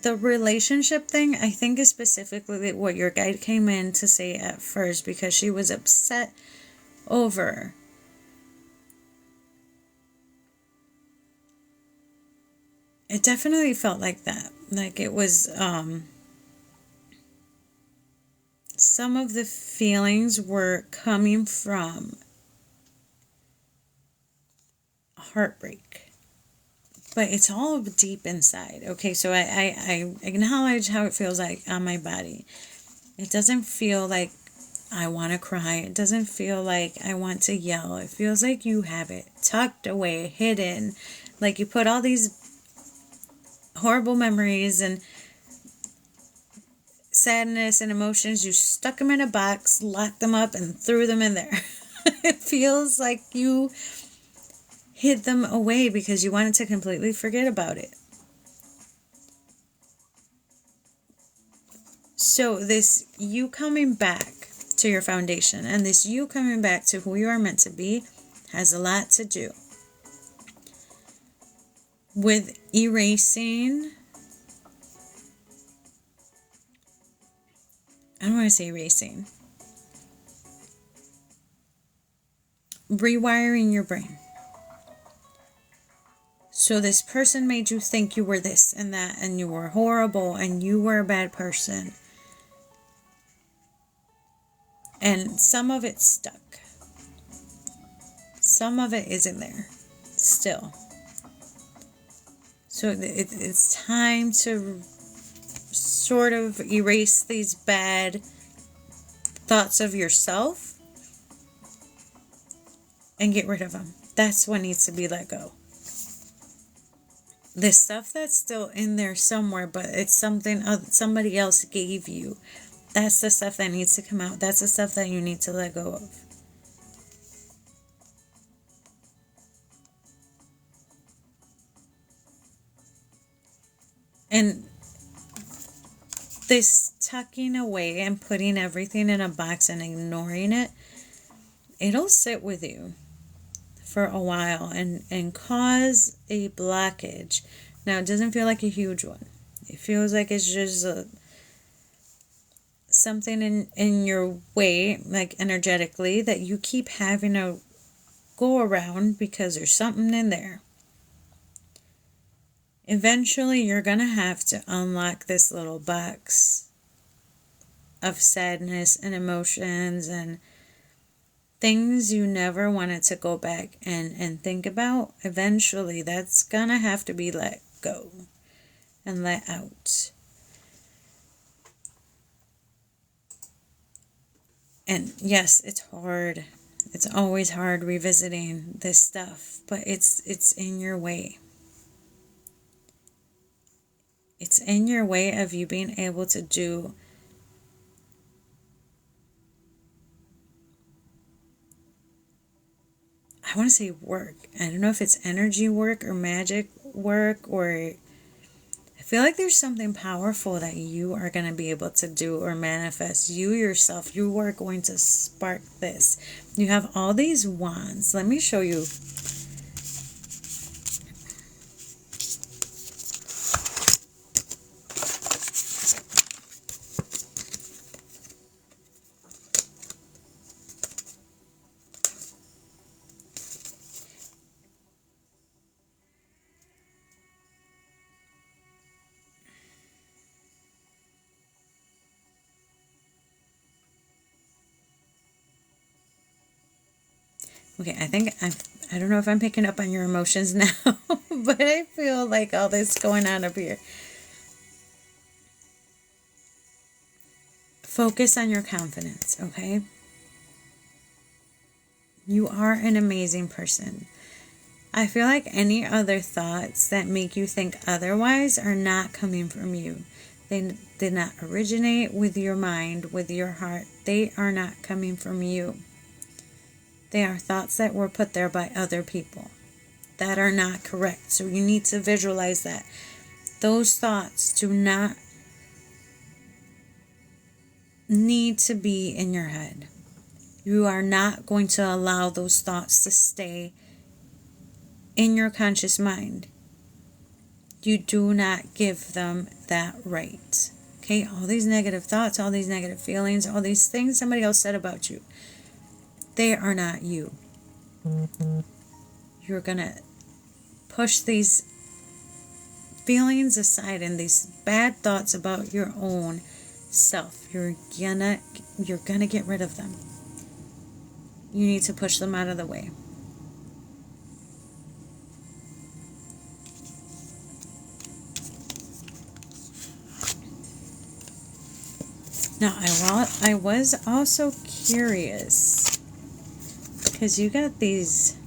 the relationship thing, I think, is specifically what your guide came in to say at first, because she was upset over it. Definitely felt like that. Like it was some of the feelings were coming from heartbreak. But it's all deep inside. Okay, so I acknowledge how it feels like on my body. It doesn't feel like I want to cry. It doesn't feel like I want to yell. It feels like you have it tucked away, hidden. Like you put all these horrible memories and sadness and emotions, you stuck them in a box, locked them up, and threw them in there. It feels like you hid them away because you wanted to completely forget about it. So this you coming back to your foundation and this you coming back to who you are meant to be has a lot to do with erasing. I don't want to say erasing. Rewiring your brain. So this person made you think you were this and that, and you were horrible, and you were a bad person. And some of it stuck. Some of it isn't there still. So it's time to sort of erase these bad thoughts of yourself and get rid of them. That's what needs to be let go. This stuff that's still in there somewhere, but it's something somebody else gave you. That's the stuff that needs to come out. That's the stuff that you need to let go of. And this tucking away and putting everything in a box and ignoring it, it'll sit with you for a while and cause a blockage. Now, it doesn't feel like a huge one. It feels like it's just something in your way, like energetically, that you keep having to go around because there's something in there. Eventually, you're going to have to unlock this little box of sadness and emotions and things you never wanted to go back and think about. Eventually, that's going to have to be let go and let out. And yes, it's hard. It's always hard revisiting this stuff, but it's in your way. It's in your way of you being able to do I want to say work. I don't know if it's energy work or magic work, or I feel like there's something powerful that you are going to be able to do or manifest. You yourself, you are going to spark this. You have all these wands. Let me show you. Okay, I don't know if I'm picking up on your emotions now, but I feel like all this going on up here. Focus on your confidence, okay? You are an amazing person. I feel like any other thoughts that make you think otherwise are not coming from you. They did not originate with your mind, with your heart. They are not coming from you. They are thoughts that were put there by other people that are not correct. So you need to visualize that. Those thoughts do not need to be in your head. You are not going to allow those thoughts to stay in your conscious mind. You do not give them that right. Okay, all these negative thoughts, all these negative feelings, all these things somebody else said about you, they are not you. You're going to push these feelings aside and these bad thoughts about your own self. You're gonna get rid of them. You need to push them out of the way. Now, I was also curious because you got these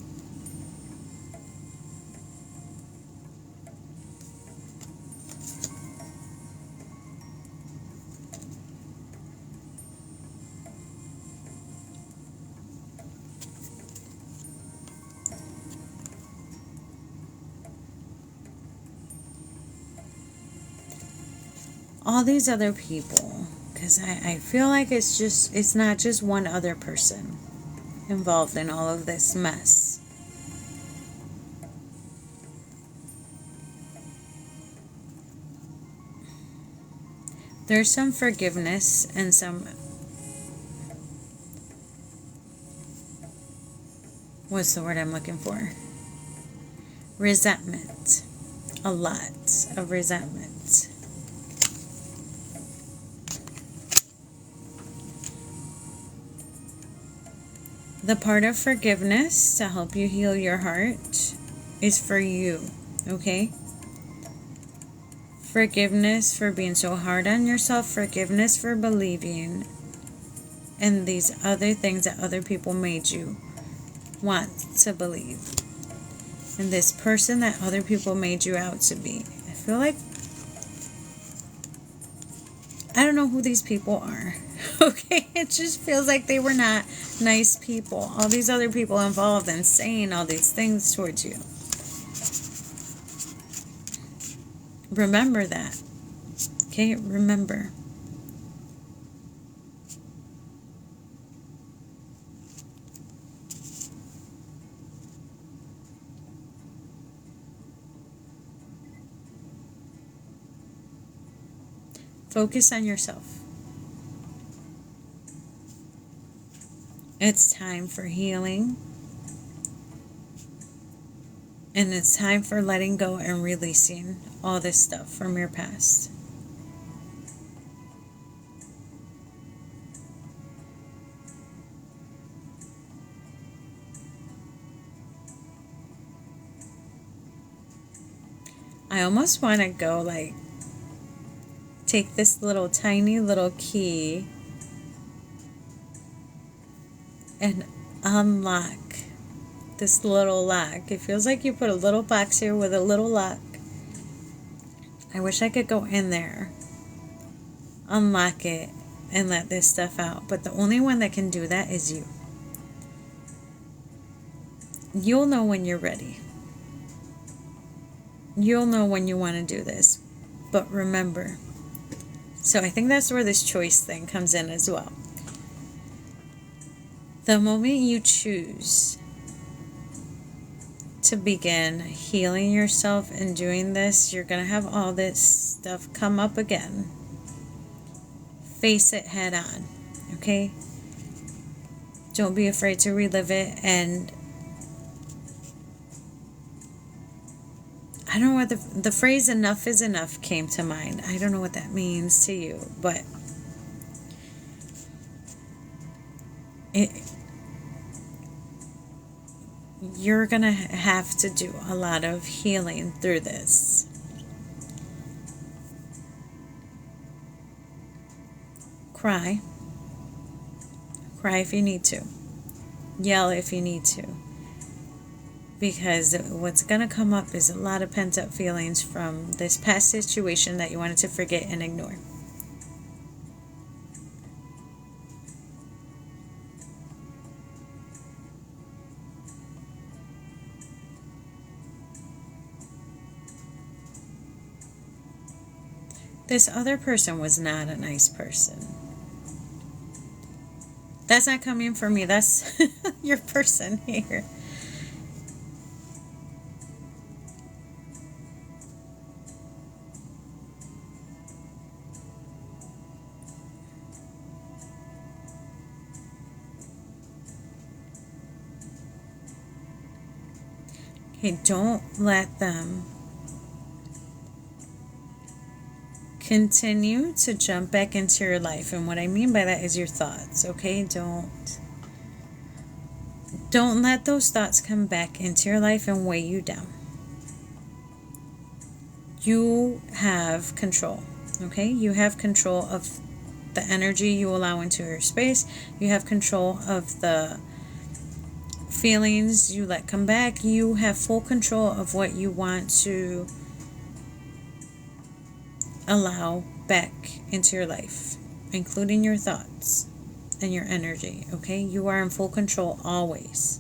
all these other people, because I feel like it's not just one other person involved in all of this mess. There's some forgiveness and some, what's the word I'm looking for? Resentment. A lot of resentment. The part of forgiveness to help you heal your heart is for you, okay? Forgiveness for being so hard on yourself. Forgiveness for believing in these other things that other people made you want to believe. And this person that other people made you out to be. I feel like I don't know who these people are. Okay, it just feels like they were not nice people. All these other people involved in saying all these things towards you. Remember that. Okay, remember. Focus on yourself. It's time for healing. And it's time for letting go and releasing all this stuff from your past. I almost want to go like take this little tiny little key and unlock this little lock. It feels like you put a little box here with a little lock. I wish I could go in there, unlock it, and let this stuff out. But the only one that can do that is you. You'll know when you're ready. You'll know when you want to do this. But remember. So I think that's where this choice thing comes in as well. The moment you choose to begin healing yourself and doing this, you're going to have all this stuff come up again. Face it head on, okay? Don't be afraid to relive it. And I don't know what the phrase enough is enough came to mind. I don't know what that means to you, but you're going to have to do a lot of healing through this. Cry. Cry if you need to. Yell if you need to. Because what's going to come up is a lot of pent-up feelings from this past situation that you wanted to forget and ignore. This other person was not a nice person. That's not coming from me. That's your person here. Okay, don't let them continue to jump back into your life. And what I mean by that is your thoughts, okay? Don't let those thoughts come back into your life and weigh you down. You have control, okay? You have control of the energy you allow into your space. You have control of the feelings you let come back. You have full control of what you want to allow back into your life, including your thoughts and your energy, okay? You are in full control always.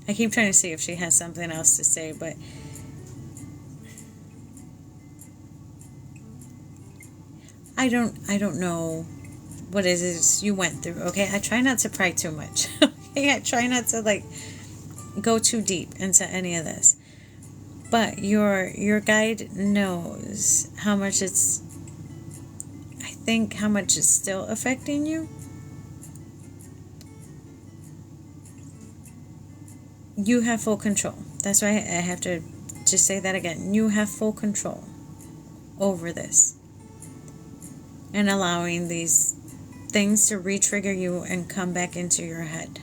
I keep trying to see if she has something else to say, but I don't know what it is you went through, okay? I try not to pry too much, okay? I try not to, go too deep into any of this. But your guide knows how much it's still affecting you. You have full control. That's why I have to just say that again. You have full control over this. And allowing these things to re-trigger you and come back into your head.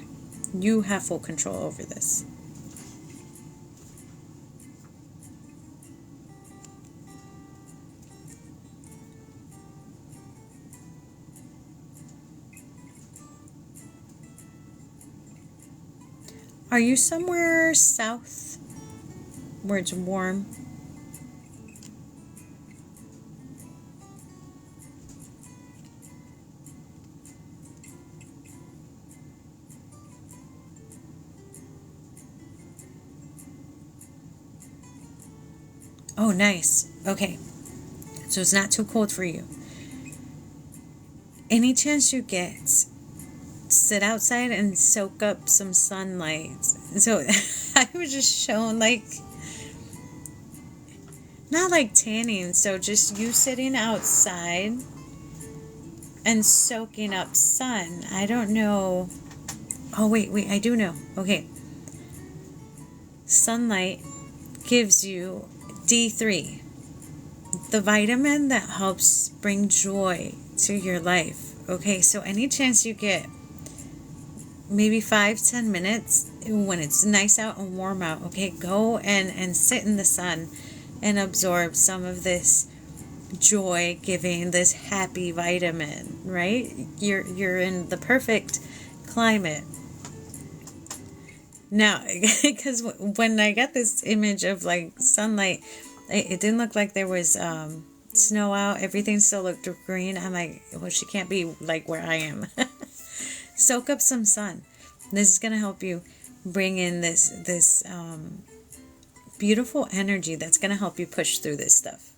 You have full control over this. Are you somewhere south where it's warm? Oh, nice. Okay. So it's not too cold for you. Any chance you get, sit outside and soak up some sunlight. So I was just shown like, not like tanning, so just you sitting outside and soaking up sun. I don't know. Oh, wait, I do know. Okay. Sunlight gives you D3, the vitamin that helps bring joy to your life. Okay, so any chance you get, maybe 5-10 minutes when it's nice out and warm out, okay, go and sit in the sun and absorb some of this joy giving, this happy vitamin, right? You're in the perfect climate. Now, because when I got this image of like sunlight, it didn't look like there was snow out. Everything still looked green. I'm like, well, she can't be like where I am. Soak up some sun. This is going to help you bring in this beautiful energy that's going to help you push through this stuff.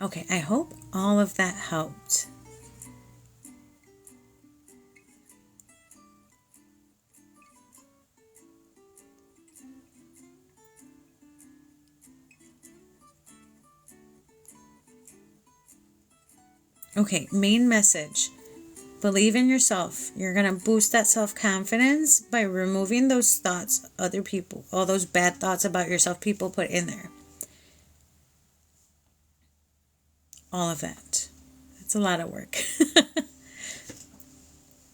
Okay, I hope all of that helped. Okay, main message. Believe in yourself. You're going to boost that self-confidence by removing those thoughts, other people, all those bad thoughts about yourself people put in there. All of that. It's a lot of work.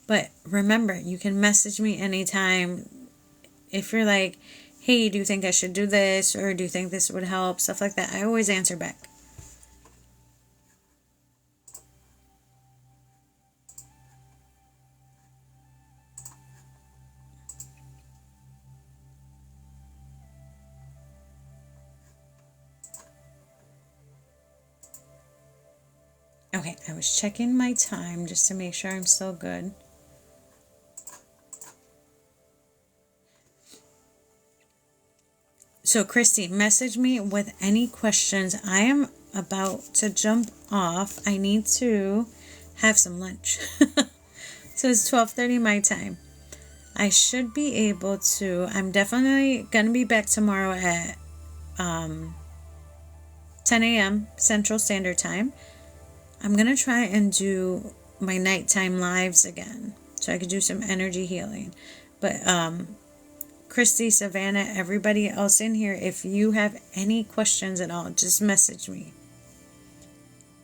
But remember, you can message me anytime. If you're like, hey, do you think I should do this? Or do you think this would help? Stuff like that. I always answer back. Okay, I was checking my time just to make sure I'm still good. So, Christy, message me with any questions. I am about to jump off. I need to have some lunch. So it's 12:30 my time. I should be able to. I'm definitely going to be back tomorrow at 10 a.m. Central Standard Time. I'm going to try and do my nighttime lives again so I could do some energy healing. But Christy, Savanna, everybody else in here, if you have any questions at all, just message me.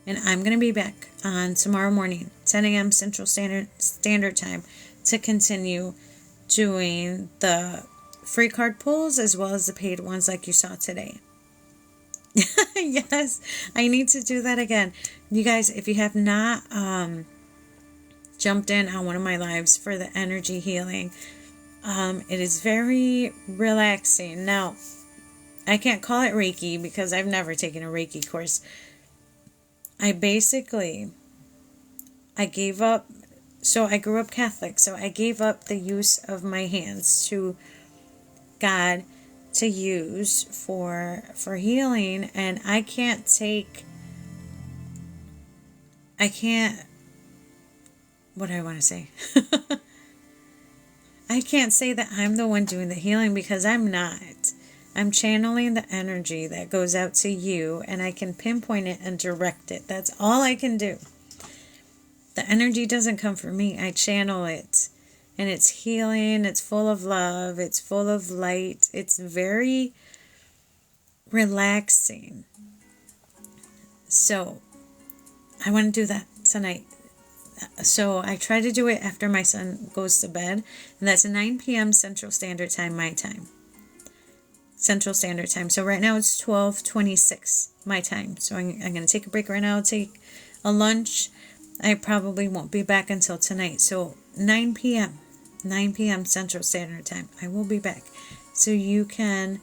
And I'm going to be back on tomorrow morning, 10 a.m. Central Standard Time, to continue doing the free card pulls as well as the paid ones like you saw today. Yes, I need to do that again. You guys, if you have not jumped in on one of my lives for the energy healing, it is very relaxing. Now, I can't call it Reiki because I've never taken a Reiki course. I gave up. So I grew up Catholic, so I gave up the use of my hands to God to use for healing, and I can't, what do I want to say? I can't say that I'm the one doing the healing because I'm not. I'm channeling the energy that goes out to you, and I can pinpoint it and direct it. That's all I can do. The energy doesn't come from me. I channel it And it's healing. It's full of love. It's full of light. It's very relaxing. So I want to do that tonight. So I try to do it after my son goes to bed. And that's 9 p.m. Central Standard Time, my time. Central Standard Time. So right now it's 12:26 my time. So I'm going to take a break right now, take a lunch. I probably won't be back until tonight. So 9 p.m. 9 p.m. Central Standard Time. I will be back. So you can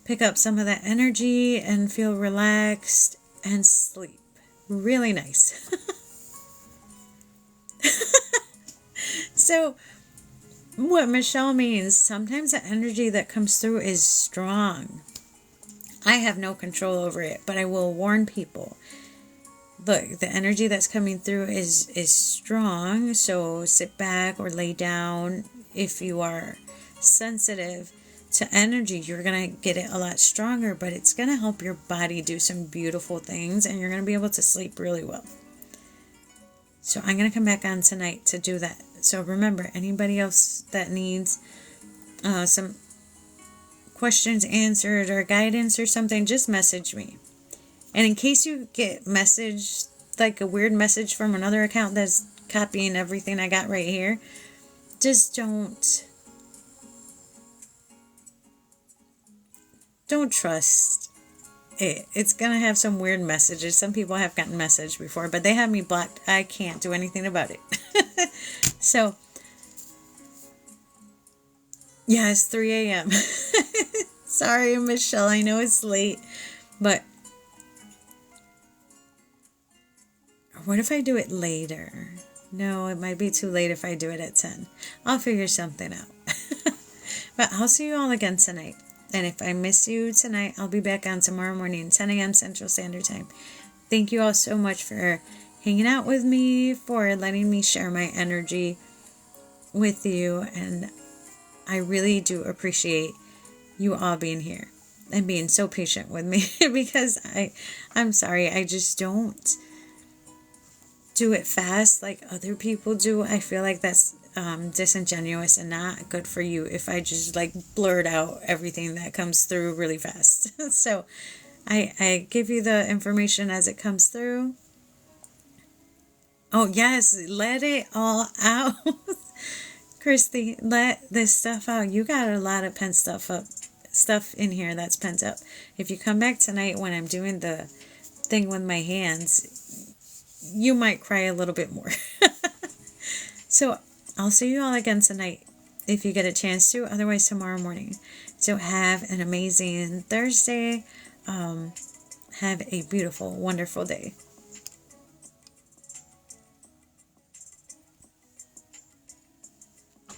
pick up some of that energy and feel relaxed and sleep. Really nice. So what Michelle means, sometimes the energy that comes through is strong. I have no control over it, but I will warn people. Look, the energy that's coming through is strong, so sit back or lay down. If you are sensitive to energy, you're going to get it a lot stronger, but it's going to help your body do some beautiful things, and you're going to be able to sleep really well. So I'm going to come back on tonight to do that. So remember, anybody else that needs some questions answered or guidance or something, just message me. And in case you get message, like a weird message from another account that's copying everything I got right here, just don't trust it. It's going to have some weird messages. Some people have gotten message before, but they have me blocked. I can't do anything about it. So, yeah, it's 3 a.m. Sorry, Michelle. I know it's late, but what if I do it later? No, it might be too late if I do it at 10. I'll figure something out. But I'll see you all again tonight. And if I miss you tonight, I'll be back on tomorrow morning, 10 a.m. Central Standard Time. Thank you all so much for hanging out with me, for letting me share my energy with you. And I really do appreciate you all being here and being so patient with me because I'm sorry, I just don't do it fast like other people do. I feel like that's disingenuous and not good for you if I just like blurt out everything that comes through really fast. So I give you the information as it comes through. Oh yes, let it all out. Christy, let this stuff out. You got a lot of pent stuff in here that's pent up. If you come back tonight when I'm doing the thing with my hands, you might cry a little bit more. So I'll see you all again tonight if you get a chance to. Otherwise, tomorrow morning. So have an amazing Thursday. Have a beautiful, wonderful day.